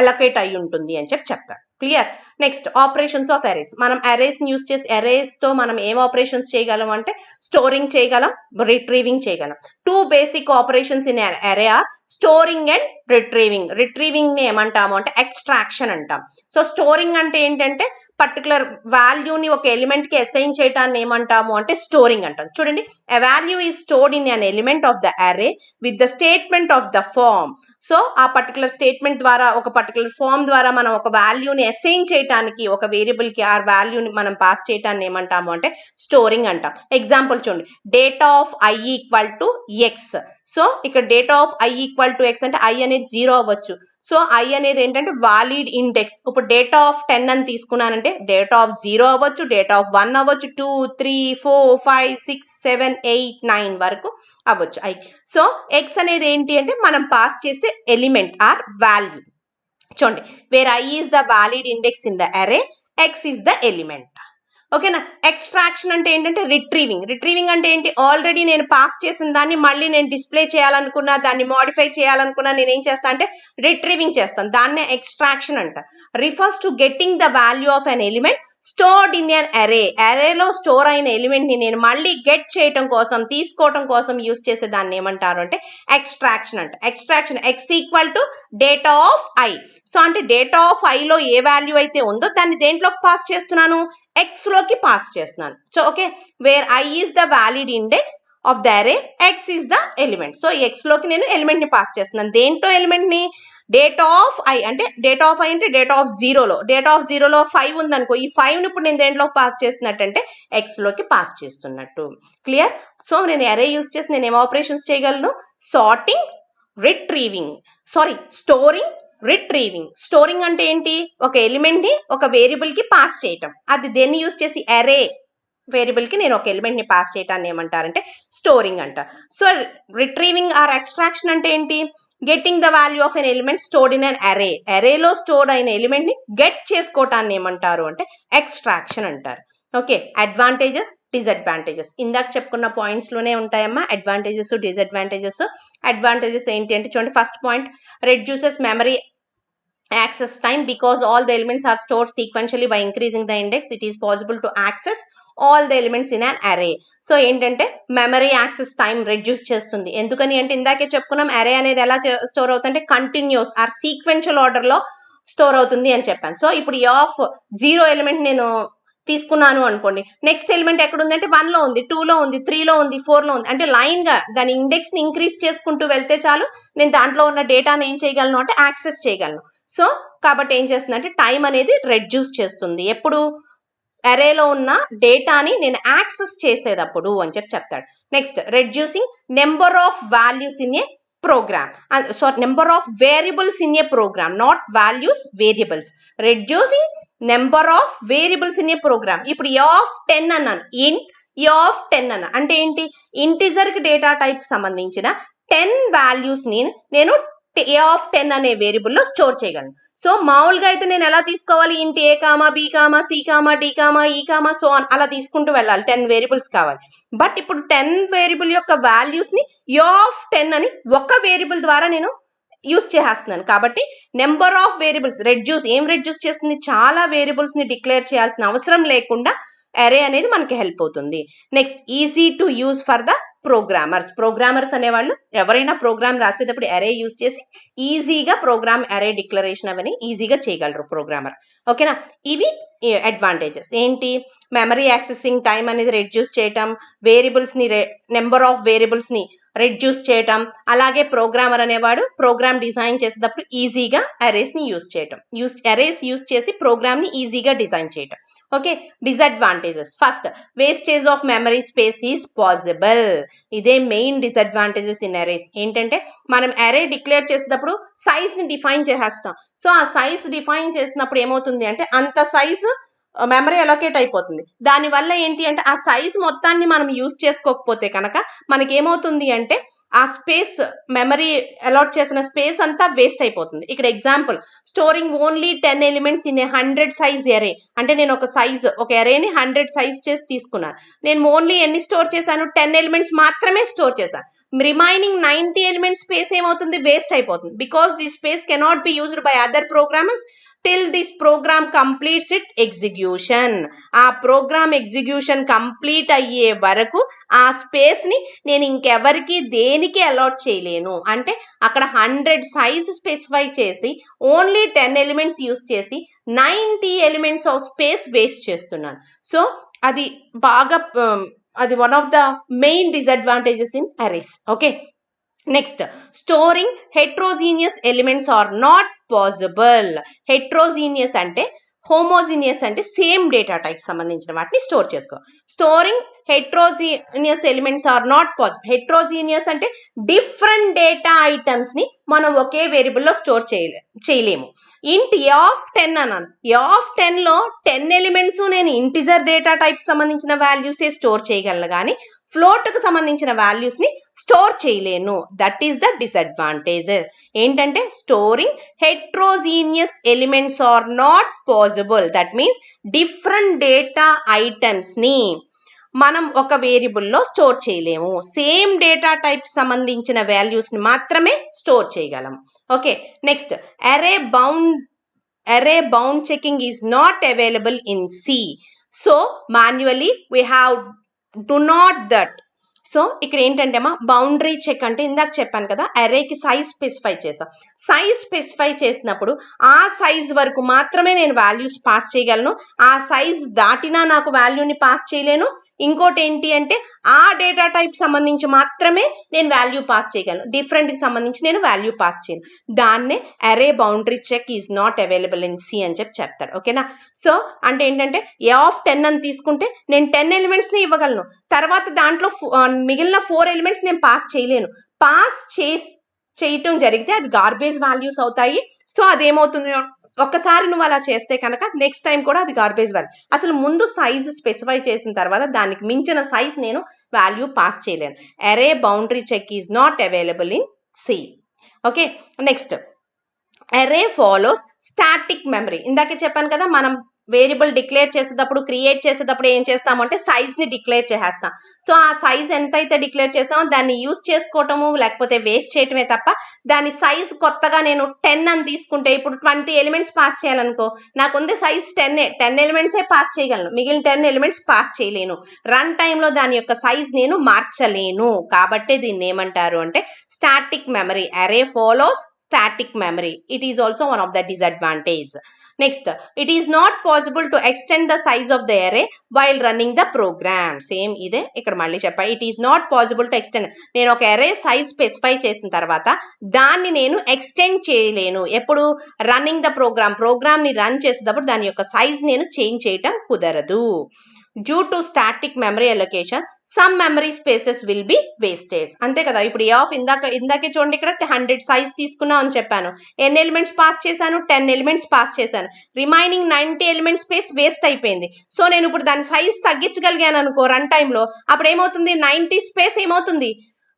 అలొకేట్ అయి ఉంటుంది అని చెప్తాడు. Clear. Next, operations of arrays. మనం అరేస్ యూజ్ చేసి అరేస్ తో మనం ఏం ఆపరేషన్స్ చేయగలం అంటే స్టోరింగ్ చేయగలం, రిట్రీవింగ్ చేయగలం. 2 basic operations in array are storing and retrieving. Retrieving ని ఏమంటాము అంటే ఎక్స్ట్రాక్షన్ అంటాం. సో స్టోరింగ్ అంటే ఏంటంటే పర్టికులర్ వాల్యూని ఒక ఎలిమెంట్ కి అసైన్ చేయటాన్ని ఏమంటాము అంటే స్టోరింగ్ అంటాం. చూడండి, a value is stored in an element of the array with the statement of the form. So ఆ పర్టికులర్ స్టేట్మెంట్ ద్వారా, ఒక పర్టికులర్ ఫామ్ ద్వారా మనం ఒక వాల్యూని అసైన్ చేయడానికి, ఒక వేరియబుల్ కి ఆ వాల్యూని మనం పాస్ చేయటాన్ని ఏమంటాము అంటే స్టోరింగ్ అంటాం. ఎగ్జాంపుల్ చూడండి, data of i equal to X. So ఇక్కడ data of i equal to X అంటే i అనేది 0 అవ్వచ్చు. సో i అనేది ఏంటంటే వాలిడ్ ఇండెక్స్. ఇప్పుడు డేటా ఆఫ్ 10 అని తీసుకున్నానంటే డేటా ఆఫ్ 0 అవ్వచ్చు, డేటా ఆఫ్ 1 అవ్వచ్చు, 2, 3, 4, 5, 6, 7, 8, 9 వరకు అవ్వచ్చు i. సో x అనేది ఏంటి అంటే మనం పాస్ చేసే ఎలిమెంట్ ఆర్ వాల్యూ. చూడండి, where i is the valid index in the array, x is the element. ఓకేనా. ఎక్స్ట్రాక్షన్ అంటే ఏంటంటే రిట్రీవింగ్. రిట్రీవింగ్ అంటే ఏంటి, ఆల్రెడీ నేను పాస్ చేసిన దాన్ని మళ్ళీ నేను డిస్ప్లే చేయాలనుకున్నా, దాన్ని మోడిఫై చేయాలనుకున్నా నేను ఏం చేస్తాను అంటే రిట్రీవింగ్ చేస్తాను. దాన్నే ఎక్స్ట్రాక్షన్ అంట. Refers to getting the value of an element stored in an అరే. అరేలో స్టోర్ అయిన ఎలిమెంట్ ని నేను మళ్ళీ గెట్ చేయటం కోసం, తీసుకోవటం కోసం యూజ్ చేసే దాన్ని ఏమంటారు అంటే ఎక్స్ట్రాక్షన్ అంట. Extraction x equal to data of i. So అంటే డేటా ఆఫ్ i లో ఏ వాల్యూ అయితే ఉందో దాన్ని దేంట్లోకి పాస్ చేస్తున్నాను, x లోకి పాస్ చేస్తున్నాను. So okay, where i is the valid index of the array, x is the element. So x లోకి నేను ఎలిమెంట్ ని పాస్ చేస్తున్నాను. దేంట్లో ఎలిమెంట్ ని, డేటా ఆఫ్ i అంటే డేటా ఆఫ్ i అంటే డేటా ఆఫ్ 0లో, డేటా ఆఫ్ 0లో 5 ఉందనుకో, ఈ 5 ని ఇప్పుడు నేను దేంట్లో పాస్ చేస్తున్నట్టు అంటే x లోకి పాస్ చేస్తున్నట్టు. క్లియర్. సో నేను అరే యూజ్ చేసి నేను ఏం ఆపరేషన్స్ చేయగలను, sorting, retrieving, storing, retrieving. Storing అంటే ఏంటి, ఒక ఎలిమెంట్ ని ఒక వేరియబుల్ కి పాస్ చేయటం. అది దేన్ని యూజ్ చేసి, అరే వేరియబుల్ కి నేను ఒక ఎలిమెంట్ ని పాస్ చేయటాన్ని ఏమంటారంటే స్టోరింగ్ అంట. సో రిట్రీవింగ్ ఆర్ ఎక్స్ట్రాక్షన్ అంటే ఏంటి, getting the value of an element stored in an అరే. అరేలో స్టోర్డ్ అయిన ఎలిమెంట్ ని గెట్ చేసుకోవటాన్ని ఏమంటారు అంటే ఎక్స్ట్రాక్షన్ అంటారు. ఓకే. అడ్వాంటేజెస్, డిసడ్వాంటేజెస్ ఇందాక చెప్పుకున్న పాయింట్స్ లోనే ఉంటాయమ్మా అడ్వాంటేజెస్, డిసడ్వాంటేజెస్. అడ్వాంటేజెస్ ఏంటి అంటే చూడండి, first point, reduces memory access time because all the elements are stored sequentially. By increasing the index, it is possible to access all the elements in an array. So ఏంటంటే memory access time reduce చేస్తుంది. ఎందుకని అంటే ఇందాకే చెప్పుకున్నాం, అరే అనేది ఎలా store అవుతుందంటే కంటిన్యూస్ ఆర్ సీక్వెన్షియల్ ఆర్డర్ లో స్టోర్ అవుతుంది అని చెప్పాను. సో ఇప్పుడు ఈ ఆఫ్ 0 ఎలిమెంట్ నేను తీసుకున్నాను అనుకోండి, నెక్స్ట్ ఎలిమెంట్ ఎక్కడ ఉంది అంటే 1 లో ఉంది, 2 లో ఉంది, 3 లో ఉంది, 4 లో ఉంది. అంటే లైన్ గా దాని ఇండెక్స్ ని ఇంక్రీజ్ చేసుకుంటూ వెళ్తే చాలు, నేను దాంట్లో ఉన్న డేటాని ఏం చేయగలను అంటే యాక్సెస్ చేయగలను. సో కాబట్టి ఏం చేస్తుంది అంటే టైం అనేది రెడ్యూస్ చేస్తుంది ఎప్పుడు, అరేలో ఉన్న డేటాని నేను యాక్సెస్ చేసేటప్పుడు అని చెప్తాడు. Next, reducing number of values in a program, number of variables in a program, not values, variables. Reducing number of variables in a program. ఇప్పుడు ఏ ఆఫ్ 10 అన్నాను, ఇంట్ ఏ ఆఫ్ 10 అన్నా అంటే ఏంటి, ఇంటిజర్ కి డేటా టైప్ సంబంధించిన 10 వాల్యూస్ ని నేను ఏ ఆఫ్ 10 అనే వేరియబుల్ లో స్టోర్ చేయగలను. సో మామూలుగా అయితే నేను ఎలా తీసుకోవాలి, int a comma, b comma, c comma, d comma, e comma, so అలా తీసుకుంటూ వెళ్ళాలి, 10 వేరియబుల్స్ కావాలి. బట్ ఇప్పుడు 10 వేరియబుల్ యొక్క వాల్యూస్ ని ఏ ఆఫ్ 10 అని ఒక వేరియబుల్ ద్వారా నేను యూజ్ చేసేస్తున్నాను. కాబట్టి నెంబర్ ఆఫ్ వేరియబుల్స్ రెడ్యూస్, ఏం రెడ్యూస్ చేస్తుంది, చాలా వేరియబుల్స్ ని డిక్లేర్ చేయాల్సిన అవసరం లేకుండా అరే అనేది మనకి హెల్ప్ అవుతుంది. Next, easy to use for the programmers అనేవాళ్ళు ఎవరైనా ప్రోగ్రామ్ రాసేటప్పుడు అరే యూజ్ చేసి ఈజీగా ప్రోగ్రామ్ అరే డిక్లరేషన్ అవన్నీ ఈజీగా చేయగలరు ప్రోగ్రామర్. ఓకేనా, ఇవి అడ్వాంటేజెస్ ఏంటి, మెమరీ యాక్సెసింగ్ టైం అనేది రెడ్యూస్ చేయటం, వేరియబుల్స్ని నెంబర్ ఆఫ్ వేరియబుల్స్ని రెడ్యూస్ చేయటం, అలాగే ప్రోగ్రామర్ అనేవాడు ప్రోగ్రామ్ డిజైన్ చేసేటప్పుడు ఈజీగా అరేస్ని అరేస్ యూజ్ చేసి ప్రోగ్రామ్ని ఈజీగా డిజైన్ చేయటం. Okay, disadvantages, first wastage of memory space is possible. ఇదే మెయిన్ డిసడ్వాంటేజెస్ ఇన్ అరేస్. ఏంటంటే మనం అరే డిక్లేర్ చేసేటప్పుడు సైజ్ని డిఫైన్ చేసేస్తాం. సో ఆ సైజ్ డిఫైన్ చేసినప్పుడు ఏమవుతుంది అంటే అంత సైజు మెమరీ అలొకేట్ అయిపోతుంది. దానివల్ల ఏంటి అంటే ఆ సైజ్ మొత్తాన్ని మనం యూజ్ చేసుకోకపోతే కనుక మనకి ఏమవుతుంది అంటే ఆ స్పేస్, మెమరీ అలాట్ చేసిన స్పేస్ అంతా వేస్ట్ అయిపోతుంది. ఇక్కడ example, storing only 10 elements in a 100 size అరే. అంటే నేను ఒక అరేని 100 సైజ్ చేసి తీసుకున్నాను. నేను ఓన్లీ ఎన్ని స్టోర్ చేశాను, 10 ఎలిమెంట్స్ మాత్రమే స్టోర్ చేశాను. రిమైనింగ్ 90 ఎలిమెంట్స్ స్పేస్ ఏమవుతుంది, వేస్ట్ అయిపోతుంది. Because the space cannot be used by other programmers till this program completes its execution. ఆ ప్రోగ్రామ్ ఎగ్జిక్యూషన్ కంప్లీట్ అయ్యే వరకు ఆ స్పేస్ ని నేను ఇంకెవరికి దేనికి అలాట్ చేయలేను. అంటే అక్కడ 100 సైజ్ స్పెసిఫై చేసి ఓన్లీ 10 ఎలిమెంట్స్ యూజ్ చేసి 90 ఎలిమెంట్స్ ఆఫ్ స్పేస్ వేస్ట్ చేస్తున్నాను. సో అది అది one of the main disadvantages in arrays. Okay, next, storing heterogeneous elements are not possible. Heterogeneous అంటే, హోమోజీనియస్ అంటే సేమ్ డేటా టైప్ సంబంధించిన వాటిని స్టోర్ చేసుకో. Storing heterogeneous elements are not possible. Heterogeneous అంటే different data items ని మనం ఒకే వేరియబుల్లో store చేయలేము. ఇంట్ ఏ ఆఫ్ 10 అన్నాను. ఏ ఆఫ్ 10 లో 10 ఎలిమెంట్స్ నేను ఇంటిజర్ డేటా టైప్ సంబంధించిన వాల్యూస్ స్టోర్ చేయగలను, కానీ ఫ్లోట్ కు సంబంధించిన వాల్యూస్ ని స్టోర్ చేయలేను. That is the disadvantage. ఏంటంటే storing heterogeneous elements are not possible. That means different data items ని మనం ఒక వేరియబుల్లో స్టోర్ చేయలేము. సేమ్ డేటా టైప్ సంబంధించిన వాల్యూస్ ని మాత్రమే స్టోర్ చేయగలం. Okay, next, array bound checking is not available in C. So manually we have do not that. So ఇక్కడ ఏంటంటే అమ్మా, బౌండరీ చెక్ అంటే ఇందాక చెప్పాను కదా, అరేకి సైజ్ స్పెసిఫై చేసాం. సైజ్ స్పెసిఫై చేసినప్పుడు ఆ సైజ్ వరకు మాత్రమే నేను వాల్యూస్ పాస్ చేయగలను. ఆ సైజ్ దాటినా నాకు వాల్యూని పాస్ చేయలేను. ఇంకోటి ఏంటి అంటే ఆ డేటా టైప్ సంబంధించి మాత్రమే నేను వాల్యూ పాస్ చేయగలను. డిఫరెంట్కి సంబంధించి నేను వాల్యూ పాస్ చేయను. దాన్నే array boundary check is not available in C అని చెప్తాడు. ఓకేనా, సో అంటే ఏంటంటే ఏ ఆఫ్ 10 అని తీసుకుంటే నేను 10 ఎలిమెంట్స్ని ఇవ్వగలను. తర్వాత దాంట్లో మిగిలిన 4 ఎలిమెంట్స్ నేను పాస్ చేయలేను. పాస్ చేయటం జరిగితే అది గార్బేజ్ వాల్యూస్ అవుతాయి. సో అదేమవుతుంది, ఒక్కసారి నువ్వు అలా చేస్తే కనుక నెక్స్ట్ టైం కూడా అది గార్బేజ్ వాల్యూ. అసలు ముందు సైజ్ స్పెసిఫై చేసిన తర్వాత దానికి మించిన సైజ్ నేను వాల్యూ పాస్ చేయలేను. Array boundary check is not available in C. Okay, next, array follows static memory. ఇందాకే చెప్పాను కదా, మనం వేరియబుల్ డిక్లేర్ చేసేటప్పుడు, క్రియేట్ చేసేటప్పుడు ఏం చేస్తామంటే సైజ్ ని డిక్లేర్ చేసేస్తాం. సో ఆ సైజ్ ఎంత అయితే డిక్లేర్ చేసామో దాన్ని యూజ్ చేసుకోవటము లేకపోతే వేస్ట్ చేయటమే తప్ప దాని సైజ్ కొత్తగా నేను 10 అని తీసుకుంటే ఇప్పుడు 20 ఎలిమెంట్స్ పాస్ చేయాలనుకో, నాకు ఉంది సైజ్ 10 ఎలిమెంట్సే పాస్ చేయగలను, మిగిలిన 10 ఎలిమెంట్స్ పాస్ చేయలేను. రన్ టైంలో దాని యొక్క సైజ్ నేను మార్చలేను. కాబట్టి దీన్ని ఏమంటారు అంటే స్టాటిక్ మెమరీ. అరే follows static memory. It is also one of the disadvantage. Next, it is not possible to extend the size of the array while running the program. Same ఇదే ఇక్కడ మళ్ళీ చెప్పాలి. It is not possible to extend. నేను ఒక array size specify చేసిన తర్వాత దాన్ని నేను ఎక్స్టెండ్ చేయలేను. ఎప్పుడు రన్నింగ్ ద ప్రోగ్రామ్ ని రన్ చేసేటప్పుడు దాని యొక్క సైజ్ నేను చేంజ్ చేయటం కుదరదు. Due to static memory allocation, some memory spaces will be wasted. అంతే కదా, ఇప్పుడు ఏ ఆఫ్ ఇందాకే చూడండి, ఇక్కడ 100 సైజ్ తీసుకున్నా అని చెప్పాను. ఎన్ని ఎలిమెంట్స్ పాస్ చేశాను, 10 ఎలిమెంట్స్ పాస్ చేశాను. రిమైనింగ్ 90 ఎలిమెంట్ స్పేస్ వేస్ట్ అయిపోయింది. సో నేను ఇప్పుడు దాని సైజ్ తగ్గించగలిగాను అనుకో రన్ టైంలో, అప్పుడు ఏమవుతుంది, 90 స్పేస్ ఏమవుతుంది,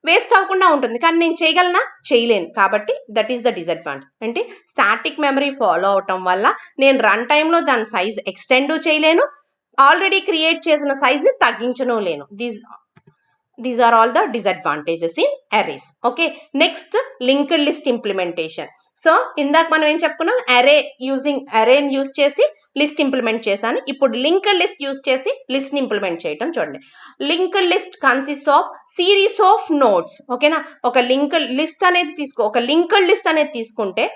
వేస్ట్ అవ్వకుండా ఉంటుంది. కానీ నేను చేయగలనా, చేయలేను. కాబట్టి దట్ ఈస్ ద డిసడ్వాంటేజ్. అంటే స్టాటిక్ మెమరీ ఫాలో అవటం వల్ల నేను రన్ టైంలో దాని సైజ్ ఎక్స్టెండ్ చేయలేను, ఆల్రెడీ క్రియేట్ చేసిన సైజ్ ని తగ్గించను లేను. These are all the disadvantages in arrays. Okay, next, linked list implementation. So ఇందాక మనం ఏం చెప్పుకున్నాం, అరేని యూజ్ చేసి లిస్ట్ ఇంప్లిమెంట్ చేశాను. ఇప్పుడు లింక్డ్ లిస్ట్ యూజ్ చేసి లిస్ట్ ని ఇంప్లిమెంట్ చేయటం చూడండి. Linked list consist of series of nodes. ఓకేనా, ఒక లింక్డ్ లిస్ట్ అనేది ఒక లింక్డ్ లిస్ట్ అనేది తీసుకుంటే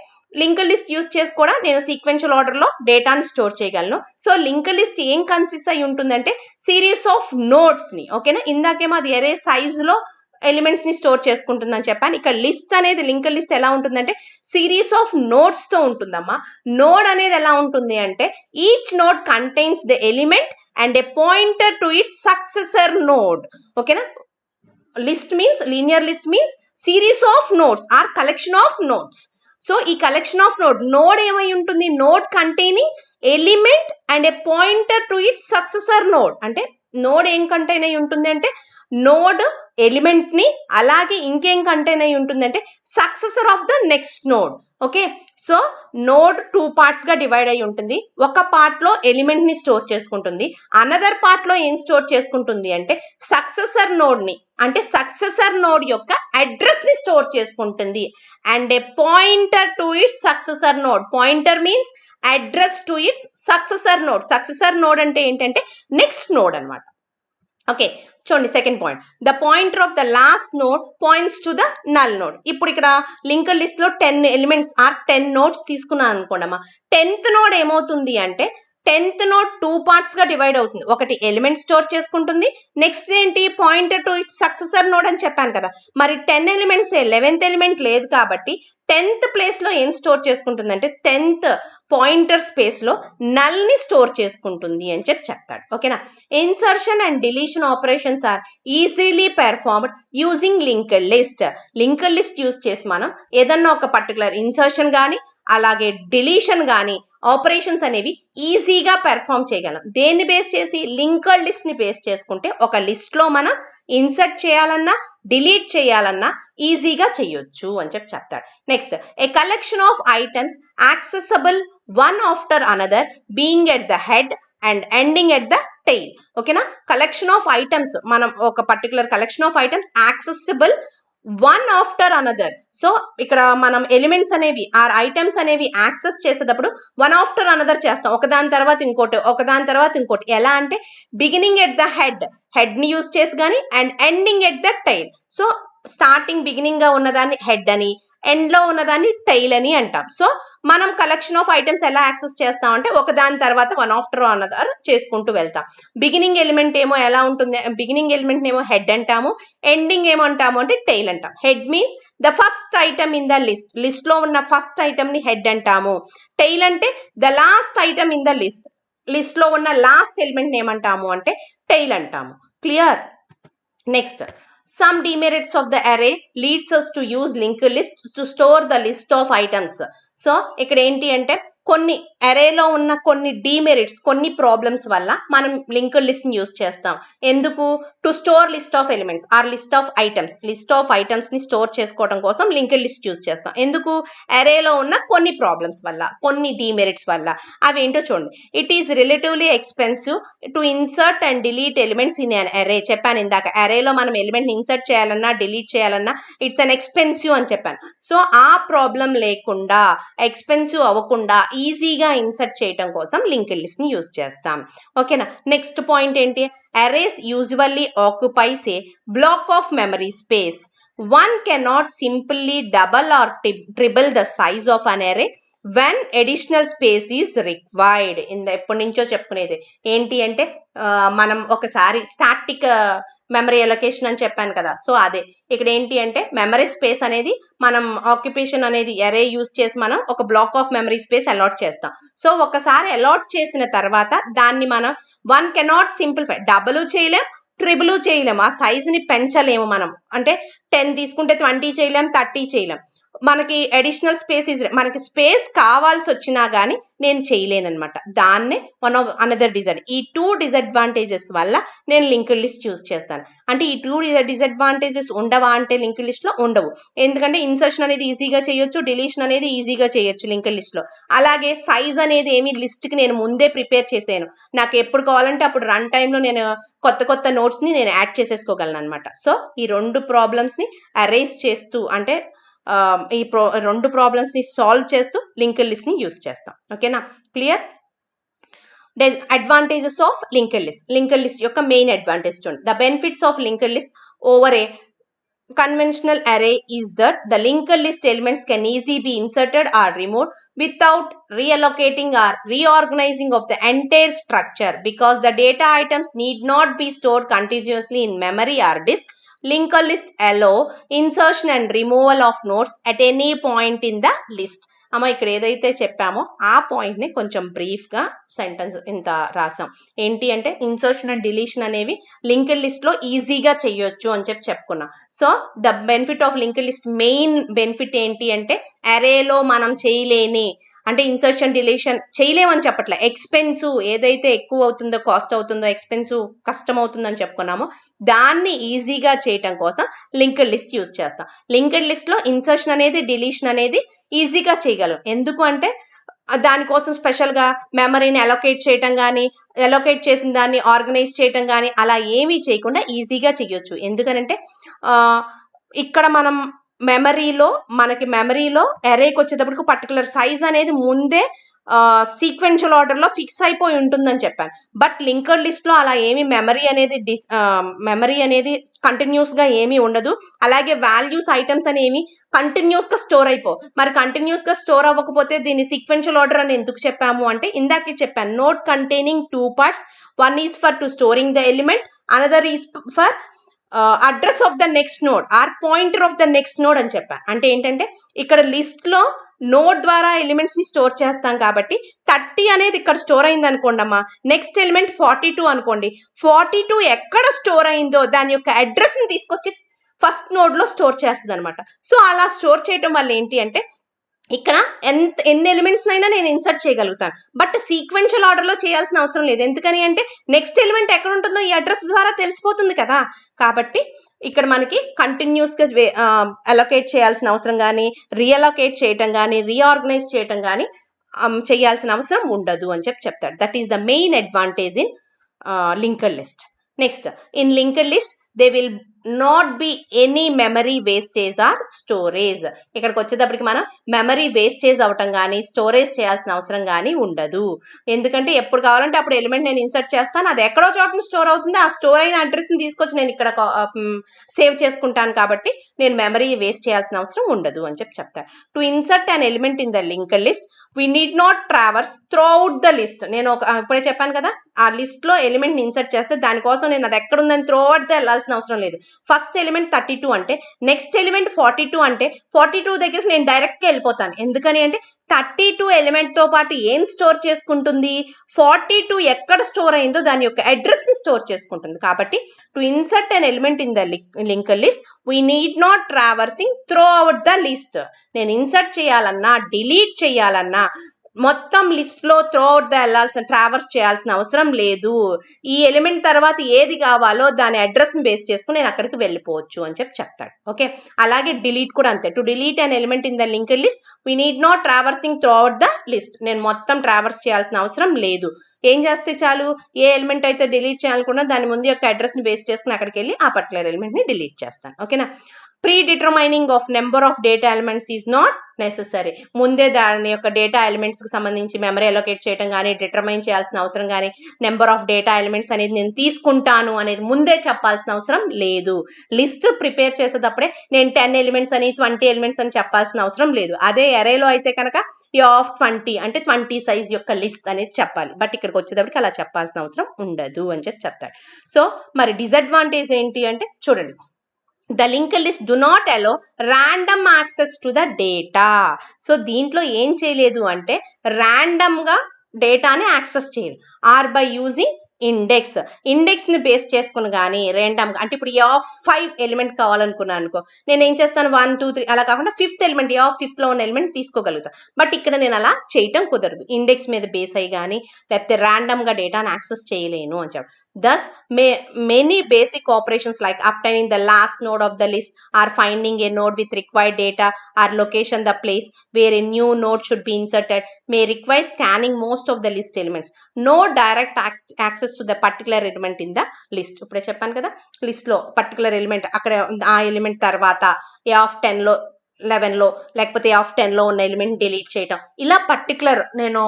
లింక్డ్ లిస్ట్ యూజ్ చేసి కూడా నేను సీక్వెన్షియల్ ఆర్డర్ లో డేటాను స్టోర్ చేయగలను. సో లింక్డ్ లిస్ట్ ఏం కన్సిస్ట్ అయి ఉంటుందంటే సిరీస్ ఆఫ్ నోడ్స్ ని. ఓకేనా, ఇందాకేమో అది అరే సైజ్ లో ఎలిమెంట్స్ ని స్టోర్ చేసుకుంటుందని చెప్పాను. ఇక్కడ లిస్ట్ అనేది లింక్డ్ లిస్ట్ ఎలా ఉంటుందంటే సిరీస్ ఆఫ్ నోడ్స్ తో ఉంటుందమ్మా. నోడ్ అనేది ఎలా ఉంటుంది అంటే each node contains the element and a pointer to its successor node. ఓకేనా, list means linear list means series of nodes or collection of nodes. So ఈ కలెక్షన్ ఆఫ్ నోడ్ ఏమై ఉంటుంది, node containing element and a pointer to its successor node. అంటే node ఏం contain అయి ఉంటుంది అంటే node element ని, అలాగే ఇంకేం కంటైన్ అయి ఉంటుందంటే successor of the next node. Okay, so node 2 parts గా డివైడ్ అయి ఉంటుంది. ఒక పార్ట్ లో ఎలిమెంట్ ని స్టోర్ చేసుకుంటుంది, అనదర్ పార్ట్ లో ఏం స్టోర్ చేసుకుంటుంది అంటే సక్సెసర్ నోడ్ ని, అంటే సక్సెసర్ నోడ్ యొక్క అడ్రస్ ని స్టోర్ చేసుకుంటుంది. And a pointer to its successor node. Pointer means address to its successor node. Successor node అంటే ఏంటంటే నెక్స్ట్ నోడ్ అన్నమాట. ఓకే, చూడండి second point, the pointer of the last node points to the null node. ఇప్పుడు ఇక్కడ linked list లో 10 elements are 10 nodes తీసుకున్నాను అనుకోండమ్మా. 10th node ఏమవుతుంది అంటే 10th నోడ్ 2 పార్ట్స్ గా డివైడ్ అవుతుంది. ఒకటి ఎలిమెంట్ స్టోర్ చేసుకుంటుంది, నెక్స్ట్ ఏంటి pointer to its successor node అని చెప్పాను కదా. మరి 10 ఎలిమెంట్స్ 11th ఎలిమెంట్ లేదు కాబట్టి 10th ప్లేస్ లో ఏం స్టోర్ చేసుకుంటుంది అంటే 10th పాయింటర్ స్పేస్ లో నల్ ని స్టోర్ చేసుకుంటుంది అని చెప్తాడు. ఓకేనా, insertion and deletion operations are easily performed using linked list. Linked list use చేసి మనం ఏదన్నా ఒక పర్టికులర్ ఇన్సర్షన్ కానీ అలాగే డిలీషన్ కానీ ఆపరేషన్స్ అనేవి ఈజీగా పెర్ఫామ్ చేయగలం. దేన్ని బేస్ చేసి, లింక్డ్ లిస్ట్ ని బేస్ చేసుకుంటే ఒక లిస్ట్ లో మనం ఇన్సర్ట్ చేయాలన్నా డిలీట్ చేయాలన్నా ఈజీగా చేయొచ్చు అని చెప్తాడు. Next, A collection of items accessible one after another being at the head and ending at the tail. ఓకేనా, కలెక్షన్ ఆఫ్ ఐటమ్స్, మనం ఒక particular collection of items accessible one after another. So ఇక్కడ మనం ఎలిమెంట్స్ అనేవి are items అనేవి access చేసేటప్పుడు one after another చేస్తాం, ఒకదాని తర్వాత ఇంకోటి, ఒకదాని తర్వాత ఇంకోటి. ఎలా అంటే బిగినింగ్ ఎట్ ద హెడ్ ని యూజ్ చేసి కానీ and ending at the tile. So starting beginning గా ఉన్నదాన్ని హెడ్ అని, ఎండ్ లో ఉన్నదాన్ని టైల్ అని అంటాం. సో మనం కలెక్షన్ ఆఫ్ ఐటమ్స్ ఎలా యాక్సెస్ చేస్తాం అంటే ఒకదాని తర్వాత వన్ ఆఫ్టర్ అనదర్ చేసుకుంటూ వెళ్తాం. బిగినింగ్ ఎలిమెంట్ ఏమో ఎలా ఉంటుంది, బిగినింగ్ ఎలిమెంట్ ఏమో హెడ్ అంటాము, ఎండింగ్ ఏమంటాము అంటే టైల్ అంటాం. Head means the first item in the list. List లో ఉన్న ఫస్ట్ ఐటమ్ ని హెడ్ అంటాము. టైల్ అంటే the last item in the list. List లో ఉన్న లాస్ట్ ఎలిమెంట్ ఏమంటాము అంటే టైల్ అంటాము. Clear? Next, some demerits of the array leads us to use linked list to store the list of items. So ఇక్కడ ఏంటి అంటే కొన్ని అరేలో ఉన్న కొన్ని డిమెరిట్స్, కొన్ని ప్రాబ్లమ్స్ వల్ల మనం లింక్డ్ లిస్ట్ ని యూజ్ చేస్తాం. ఎందుకు? To store list of elements or list of items ని స్టోర్ చేసుకోవడం కోసం లింక్డ్ లిస్ట్ యూజ్ చేస్తాం. ఎందుకు? అరేలో ఉన్న కొన్ని ప్రాబ్లమ్స్ వల్ల, కొన్ని డిమెరిట్స్ వల్ల. అవేంటో చూడండి. It is relatively expensive to insert and delete elements in an అరే. చెప్పాను ఇందాక, అరేలో మనం ఎలిమెంట్ ని ఇన్సర్ట్ చేయాలన్నా డిలీట్ చేయాలన్నా ఇట్స్ అన్ ఎక్స్పెన్సివ్ అని చెప్పాను. సో ఆ ప్రాబ్లం లేకుండా, ఎక్స్పెన్సివ్ అవ్వకుండా ఈజీగా ఇన్సర్ట్ చేయడం కోసం లింక్డ్ లిస్ట్ ని యూజ్ చేస్తాం. ఓకేనా, నెక్స్ట్ పాయింట్ ఏంటి? Arrays usually occupies A black of memory space. One cannot simply double or triple the size of an array when additional space is required. ఎప్పటి నుంచో చెప్పుకునేది ఏంటి అంటే మనం ఒకసారి స్టాటిక్ మెమరీ అలొకేషన్ అని చెప్పాను కదా. సో అదే ఇక్కడ ఏంటి అంటే మెమరీ స్పేస్ అనేది మనం ఆక్యుపేషన్ అనేది అరే యూజ్ చేసి మనం ఒక block of memory space allot చేస్తాం. సో ఒకసారి అలాట్ చేసిన తర్వాత దాన్ని మనం వన్ కెనాట్ సింప్లిఫై, డబుల్ చేయలేం, ట్రిబుల్ చేయలేం, ఆ సైజ్ ని పెంచలేము. మనం అంటే 10 తీసుకుంటే 20 చేయలేం, 30 చేయలేం. మనకి అడిషనల్ స్పేస్ మనకి స్పేస్ కావాల్సి వచ్చినా కానీ నేను చేయలేను అనమాట. దాన్నే వన్ ఆఫ్ అనదర్ ఈ 2 డిసడ్వాంటేజెస్ వల్ల నేను లింక్డ్ లిస్ట్ యూజ్ చేస్తాను. అంటే ఈ 2 డిసడ్వాంటేజెస్ ఉండవా అంటే లింక్డ్ లిస్ట్ లో ఉండవు. ఎందుకంటే ఇన్సర్షన్ అనేది ఈజీగా చేయొచ్చు, డిలీషన్ అనేది ఈజీగా చేయొచ్చు లింక్డ్ లిస్ట్ లో. అలాగే సైజ్ అనేది ఏమి లిస్ట్ కి నేను ముందే ప్రిపేర్ చేసాను. నాకు ఎప్పుడు కావాలంటే అప్పుడు రన్ టైమ్ లో నేను కొత్త నోట్స్ ని నేను యాడ్ చేసేసుకోగలను అనమాట. సో ఈ 2 ప్రాబ్లమ్స్ ని అరేస్ చేస్తూ, అంటే ఈ 2 ప్రాబ్లమ్స్ ని సాల్వ్ చేస్తూ లింక్డ్ లిస్ట్ ని యూజ్ చేస్తాం. ఓకేనా, clear? Advantages of linked list యొక్క మెయిన్ అడ్వాంటేజ్ చూడండి. The benefits of linked list over a conventional array is that the linked list elements can easily be inserted or removed without reallocating or reorganizing of the entire structure because the data items need not be stored continuously in memory or disk. Linked list allow insertion and removal of nodes at any point in the list. అమ్మ ఇక్కడ ఏదైతే చెప్పామో ఆ పాయింట్ని కొంచెం బ్రీఫ్గా sentence ఇంత రాసాం. ఏంటి అంటే ఇన్సర్షన్ అండ్ డిలీషన్ అనేవి లింక్డ్ లిస్ట్లో ఈజీగా చేయొచ్చు అని చెప్పుకున్నాం. So the benefit of linked list main benefit ఏంటి అంటే అరేలో మనం చేయలేని అంటే ఇన్సర్షన్ డిలీషన్ చేయలేమని చెప్పట్లే, ఎక్స్పెన్సివ్ ఏదైతే ఎక్కువ అవుతుందో కాస్ట్ అవుతుందో ఎక్స్పెన్సివ్ కష్టం అవుతుందని చెప్పుకున్నామో దాన్ని ఈజీగా చేయటం కోసం లింక్డ్ లిస్ట్ యూజ్ చేస్తాం. లింక్డ్ లిస్ట్లో ఇన్సర్షన్ అనేది డిలీషన్ అనేది ఈజీగా చేయగలం. ఎందుకు అంటే దానికోసం స్పెషల్గా మెమరీని అలొకేట్ చేయటం కానీ అలొకేట్ చేసిన దాన్ని ఆర్గనైజ్ చేయటం కానీ అలా ఏమీ చేయకుండా ఈజీగా చేయొచ్చు. ఎందుకనంటే ఇక్కడ మనం మనకి మెమరీలో అరేకి వచ్చేటప్పటికి పర్టికులర్ సైజ్ అనేది ముందే సీక్వెన్షియల్ ఆర్డర్లో ఫిక్స్ అయిపోయి ఉంటుందని చెప్పాను. బట్ లింక్డ్ లిస్ట్లో అలా ఏమి మెమరీ అనేది కంటిన్యూస్గా ఏమీ ఉండదు. అలాగే వాల్యూస్ ఐటమ్స్ అనేవి కంటిన్యూస్గా స్టోర్ అయిపోవు. మరి కంటిన్యూస్గా స్టోర్ అవ్వకపోతే దీన్ని సీక్వెన్షియల్ ఆర్డర్ అని ఎందుకు చెప్పాము అంటే ఇందాకే చెప్పాను, note containing 2 parts, one is for to storing the element, another is for address of the next node or pointer of the next node అని చెప్పాను. అంటే ఏంటంటే ఇక్కడ లిస్ట్లో నోడ్ ద్వారా ఎలిమెంట్స్ ని స్టోర్ చేస్తాం కాబట్టి 30 అనేది ఇక్కడ స్టోర్ అయింది అనుకోండి అమ్మా, నెక్స్ట్ ఎలిమెంట్ 42 అనుకోండి, 42 ఎక్కడ స్టోర్ అయిందో దాని యొక్క అడ్రస్ ని తీసుకొచ్చి ఫస్ట్ నోడ్ లో స్టోర్ చేస్తుంది అనమాట. సో అలా స్టోర్ చేయడం వల్ల ఏంటి అంటే ఇక్కడ ఎన్ని ఎలిమెంట్స్ అయినా నేను ఇన్సర్ట్ చేయగలుగుతాను. బట్ సీక్వెన్షియల్ ఆర్డర్ లో చేయాల్సిన అవసరం లేదు. ఎందుకని అంటే నెక్స్ట్ ఎలిమెంట్ ఎక్కడ ఉంటుందో ఈ అడ్రస్ ద్వారా తెలిసిపోతుంది కదా. కాబట్టి ఇక్కడ మనకి కంటిన్యూస్ గా అలొకేట్ చేయాల్సిన అవసరం కానీ రీఅలొకేట్ చేయటం కానీ రీఆర్గనైజ్ చేయటం కానీ చేయాల్సిన అవసరం ఉండదు అని చెప్తాడు. That is the main advantage in linked list. Next, in linked list they will not be any memory wastage are storage. ఇక్కడికి వచ్చేటప్పటికి మనం మెమరీ వేస్టేజ్ అవటం కానీ స్టోరేజ్ చేయాల్సిన అవసరం కానీ ఉండదు. ఎందుకంటే ఎప్పుడు కావాలంటే అప్పుడు ఎలిమెంట్ నేను ఇన్సర్ట్ చేస్తాను, అది ఎక్కడో చోట స్టోర్ అవుతుంది, ఆ స్టోర్ అయిన అడ్రస్ని తీసుకొచ్చి నేను ఇక్కడ సేవ్ చేసుకుంటాను. కాబట్టి నేను మెమరీ వేస్ట్ చేయాల్సిన అవసరం ఉండదు అని చెప్తాను. To insert an element in the linked list we need not traverse throughout the list. నేను ఇప్పుడే చెప్పాను కదా, ఆ లిస్ట్ లో ఎలిమెంట్ ని ఇన్సర్ట్ చేస్తే దానికోసం నేను అది ఎక్కడ ఉందని త్రూఅవుట్ వెళ్ళాల్సిన అవసరం లేదు. ఫస్ట్ ఎలిమెంట్ 32 అంటే నెక్స్ట్ ఎలిమెంట్ 42 అంటే 42 దగ్గరికి నేను డైరెక్ట్ గా వెళ్ళిపోతాను. ఎందుకని అంటే 32 ఎలిమెంట్ తో పాటు ఏం స్టోర్ చేసుకుంటుంది, 42 ఎక్కడ స్టోర్ అయిందో దాని యొక్క అడ్రస్ ని స్టోర్ చేసుకుంటుంది. కాబట్టి to insert an element in the linked list we need not traversing throughout the list. నేను ఇన్సర్ట్ చేయాలన్నా డిలీట్ చేయాలన్నా మొత్తం లిస్ట్ లో త్రూఅవుట్ ట్రావర్స్ చేయాల్సిన అవసరం లేదు. ఈ ఎలిమెంట్ తర్వాత ఏది కావాలో దాని అడ్రస్ ని బేస్ చేసుకుని నేను అక్కడికి వెళ్ళిపోవచ్చు అని చెప్తాడు. ఓకే, అలాగే డిలీట్ కూడా అంతే. To delete an element in the linked list we need not traversing throughout the list. నేను మొత్తం ట్రావర్స్ చేయాల్సిన అవసరం లేదు. ఏం చేస్తే చాలు, ఏ ఎలిమెంట్ అయితే డిలీట్ చేయాలనుకున్నా దాని ముందు యొక్క అడ్రస్ ని బేస్ చేసుకుని అక్కడికి వెళ్ళి ఆ పర్టికులర్ ఎలిమెంట్ ని డిలీట్ చేస్తాను. ఓకేనా. Predetermining of number of data elements is not necessary. ముందే దాని యొక్క డేటా ఎలిమెంట్స్ కి సంబంధించి మెమరీ అలొకేట్ చేయడం కానీ డిటర్మైన్ చేయాల్సిన అవసరం కానీ నెంబర్ ఆఫ్ డేటా ఎలిమెంట్స్ అనేది నేను తీసుకుంటాను అనేది ముందే చెప్పాల్సిన అవసరం లేదు. లిస్ట్ ప్రిపేర్ చేసేటప్పుడే నేను 10 ఎలిమెంట్స్ అని 20 ఎలిమెంట్స్ అని చెప్పాల్సిన అవసరం లేదు. అదే అరేలో అయితే కనుక ఆఫ్ 20 అంటే 20 సైజ్ యొక్క లిస్ట్ అనేది చెప్పాలి. బట్ ఇక్కడికి వచ్చేటప్పటికి అలా చెప్పాల్సిన అవసరం ఉండదు అని చెప్తాడు. సో మరి డిసడ్వాంటేజ్ ఏంటి అంటే చూడండి, the linked list do not allow random access to the data. So దీంట్లో ఏం చేయలేదు అంటే ర్యాండమ్ గా డేటాని యాక్సెస్ చేయలేదు. ఆర్ బై యూజింగ్ ఇండెక్స్ ని బేస్ చేసుకుని కానీ ర్యాండమ్ గా, అంటే ఇప్పుడు ఆఫ్ 5 ఎలిమెంట్ కావాలనుకున్నాను అనుకో, నేను ఏం చేస్తాను 1 2 3 అలా కాకుండా 5th ఎలిమెంట్ ఆఫ్ 5th లో ఉన్న ఎలిమెంట్ తీసుకోగలుగుతాను. బట్ ఇక్కడ నేను అలా చేయటం కుదరదు. ఇండెక్స్ మీద బేస్ అయ్యి కానీ లేకపోతే ర్యాండమ్ గా డేటాను యాక్సెస్ చేయలేను అని చెప్పి. Thus, many basic operations like obtaining the last node of the list or finding a node with required data or location the place where a new node should be inserted may require scanning most of the list elements. No direct access to the particular element in the list. ఇప్పుడే చెప్పాను కదా, list లో particular element అక్కడ ఆ element తర్వాత of 10 లో 11 లో లేకపోతే ఆఫ్ 10 లో ఉన్న ఎలిమెంట్ డిలీట్ చేయటం, ఇలా పర్టికులర్ నేను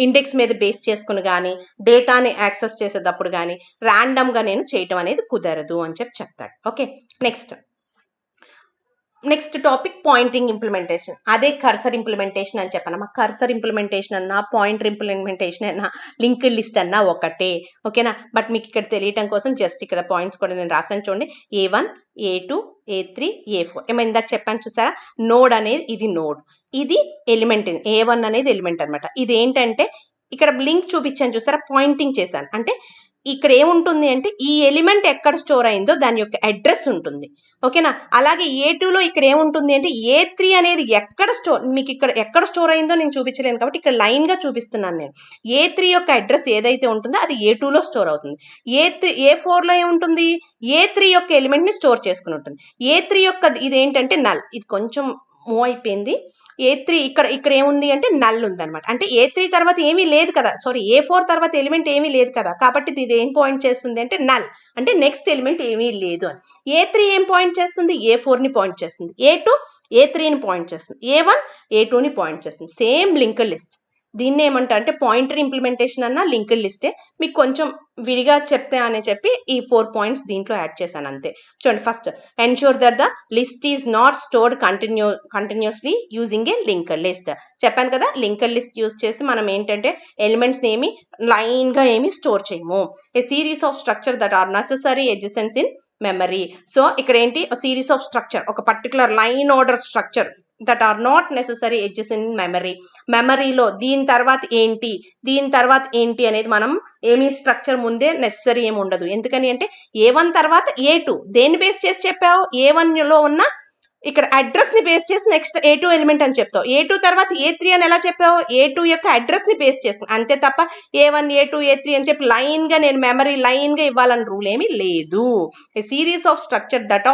ఇండెక్స్ మీద బేస్ చేసుకుని కానీ డేటాని యాక్సెస్ చేసేటప్పుడు కానీ ర్యాండమ్గా నేను చేయటం అనేది కుదరదు అని చెప్తాడు. Okay, next topic pointing implementation. అదే కర్సర్ ఇంప్లిమెంటేషన్ అని చెప్పాను. కర్సర్ ఇంప్లిమెంటేషన్ అన్నా పాయింటర్ ఇంప్లిమెంటేషన్ అన్నా లింక్డ్ లిస్ట్ అన్నా ఒకటే. ఓకేనా, బట్ మీకు ఇక్కడ తెలియటం కోసం జస్ట్ ఇక్కడ పాయింట్స్ కూడా నేను రాసాను చూడండి. A1, A2, A3, A4. ఏమో ఇందాక చెప్పాను చూసారా, నోడ్ అనేది ఇది నోడ్, ఇది ఎలిమెంట్, A1 అనేది ఎలిమెంట్ అనమాట. ఇది ఏంటంటే ఇక్కడ లింక్ చూపించాను చూసారా, పాయింటింగ్ చేశాను. అంటే ఇక్కడ ఏముంటుంది అంటే ఈ ఎలిమెంట్ ఎక్కడ స్టోర్ అయిందో దాని యొక్క అడ్రస్ ఉంటుంది. ఓకేనా, అలాగే A2లో ఇక్కడ ఏముంటుంది అంటే A3 అనేది మీకు ఇక్కడ ఎక్కడ స్టోర్ అయిందో నేను చూపించలేను కాబట్టి ఇక్కడ లైన్ గా చూపిస్తున్నాను నేను. A3 యొక్క అడ్రస్ ఏదైతే ఉంటుందో అది A2లో స్టోర్ అవుతుంది. A4లో ఏముంటుంది, A3 యొక్క ఎలిమెంట్ ని స్టోర్ చేసుకుని ఉంటుంది. A3 యొక్క ఇది ఏంటంటే నల్, ఇది కొంచెం మూవ్ అయిపోయింది. A3 ఇక్కడ ఏముంది అంటే నల్ ఉందన్నమాట. అంటే A3 తర్వాత ఏమీ లేదు కదా, సారీ A4 తర్వాత ఎలిమెంట్ ఏమీ లేదు కదా, కాబట్టి ఇది ఏం పాయింట్ చేస్తుంది అంటే నల్, అంటే నెక్స్ట్ ఎలిమెంట్ ఏమీ లేదు అని. A3 ఏం పాయింట్ చేస్తుంది, A4ని పాయింట్ చేస్తుంది. A2 A3ని పాయింట్ చేస్తుంది. A1 A2ని పాయింట్ చేస్తుంది. Same linked list. దీన్ని ఏమంటారు అంటే పాయింటర్ ఇంప్లిమెంటేషన్ అన్న లింక్డ్ లిస్టే, మీకు కొంచెం విడిగా చెప్తే అని చెప్పి ఈ 4 పాయింట్స్ దీంట్లో యాడ్ చేశాను అంతే. చూడండి, first ensure that the list is not stored continuously using a linked list. చెప్పాను కదా, లింక్డ్ లిస్ట్ యూజ్ చేసి మనం ఏంటంటే ఎలిమెంట్స్ ఏమి లైన్ గా ఏమి స్టోర్ చేయము. A series of structure that are necessary adjacents in memory. So ఇక్కడ ఏంటి, సిరీస్ ఆఫ్ స్ట్రక్చర్, ఒక particular line order structure that are not necessary adjacent in memory. మెమరీలో దీని తర్వాత ఏంటి అనేది మనం ఏమి స్ట్రక్చర్ ముందే నెసెసరీ ఏమి ఉండదు. ఎందుకని అంటే A1 తర్వాత A2 దేన్ని బేస్ చేసి చెప్పావు, A1లో ఉన్న ఇక్కడ అడ్రస్ ని బేస్ చేసి నెక్స్ట్ A2 ఎలిమెంట్ అని చెప్తావు. A2 తర్వాత A3 అని ఎలా చెప్పావు, A2 యొక్క అడ్రస్ ని బేస్ చేసుకుని, అంతే తప్ప A1 A2 A3 అని చెప్పి లైన్ గా నేను మెమరీ లైన్ గా ఇవ్వాలని రూల్ ఏమీ లేదు. A series of structure that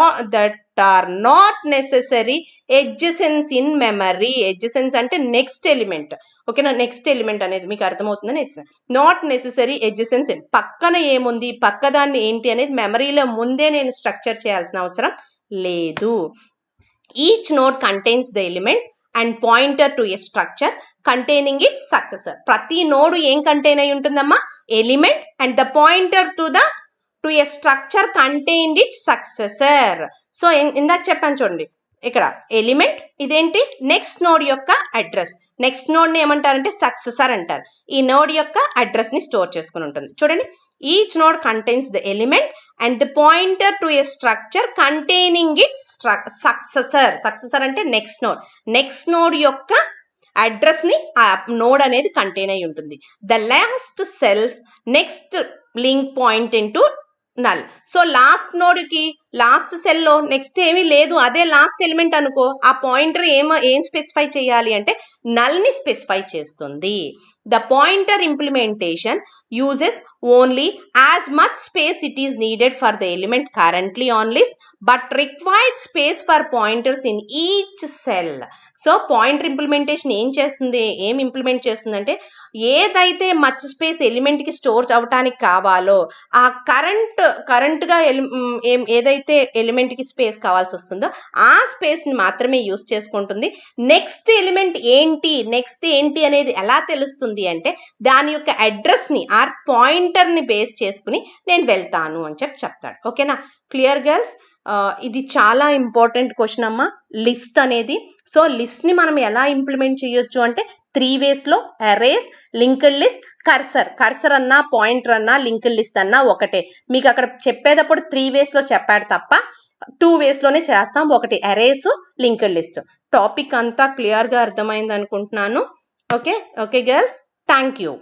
are not necessary adjacence in memory. Adjacence అంటే నెక్స్ట్ ఎలిమెంట్. ఓకేనా, నెక్స్ట్ ఎలిమెంట్ అనేది మీకు అర్థమవుతుందని నాట్ నెసెసరీ అడ్జసెన్స్ ఇన్, పక్కన ఏముంది పక్కదాన్ని ఏంటి అనేది మెమరీలో ముందే నేను స్ట్రక్చర్ చేయాల్సిన అవసరం లేదు. Each node contains the element and pointer to a structure containing its successor. ప్రతి నోడ్ ఏం కంటైన్ అయి ఉంటుందమ్మా, element and the pointer to a structure contained its successor. So ఇందాక చెప్పాను చూడండి, ఇక్కడ ఎలిమెంట్ ఇదేంటి నెక్స్ట్ నోడ్ యొక్క అడ్రస్. నెక్స్ట్ నోడ్ ని ఏమంటారంటే సక్సెసర్ అంటారు. ఈ నోడ్ యొక్క అడ్రస్ ని స్టోర్ చేసుకుని ఉంటుంది. చూడండి, each node contains the element and the pointer to A structure containing it's successor. Successor అంటే నెక్స్ట్ నోడ్ యొక్క అడ్రస్ ని ఆ నోడ్ అనేది కంటైన్ అయి ఉంటుంది. The last cell next link point into null. So last node కి last cell లో next ఏమీ లేదు, అదే లాస్ట్ ఎలిమెంట్ అనుకో, ఆ పాయింటర్ ఏం స్పెసిఫై చేయాలి అంటే నల్ ని స్పెసిఫై చేస్తుంది. The pointer implementation uses only as much space it is needed for the element currently on list but required space for pointers in each cell. So pointer implementation ఏం implement చేస్తుందంటే ఏదైతే much space element కి store అవటానికి కావాలో ఆ current గా ఏదైతే element కి స్పేస్ కావాల్సి వస్తుందో ఆ స్పేస్ ని మాత్రమే యూస్ చేసుకుంటుంది. నెక్స్ట్ ఎలిమెంట్ ఏంటి అనేది ఎలా తెలుస్తుంది అంటే దాని యొక్క అడ్రస్ ని ఆర్ పాయింటర్ ని బేస్ చేసుకుని నేను వెళ్తాను అని చెప్తాడు. ఓకేనా, క్లియర్ గర్ల్స్? ఇది చాలా ఇంపార్టెంట్ క్వశ్చన్ అమ్మా, లిస్ట్ అనేది. సో లిస్ట్ ని మనం ఎలా ఇంప్లిమెంట్ చేయొచ్చు అంటే 3 ways లో, అరేస్, లింక్డ్ లిస్ట్, కర్సర్ అన్నా పాయింటర్ అన్నా లింక్డ్ లిస్ట్ అన్నా ఒకటే. మీకు అక్కడ చెప్పేటప్పుడు 3 ways లో చెప్పాడు తప్ప 2 ways లోనే చేస్తాం, ఒకటి అరేస్, లింక్డ్ లిస్ట్. టాపిక్ అంతా క్లియర్ గా అర్థమైంది అనుకుంటున్నాను. Okay girls, thank you.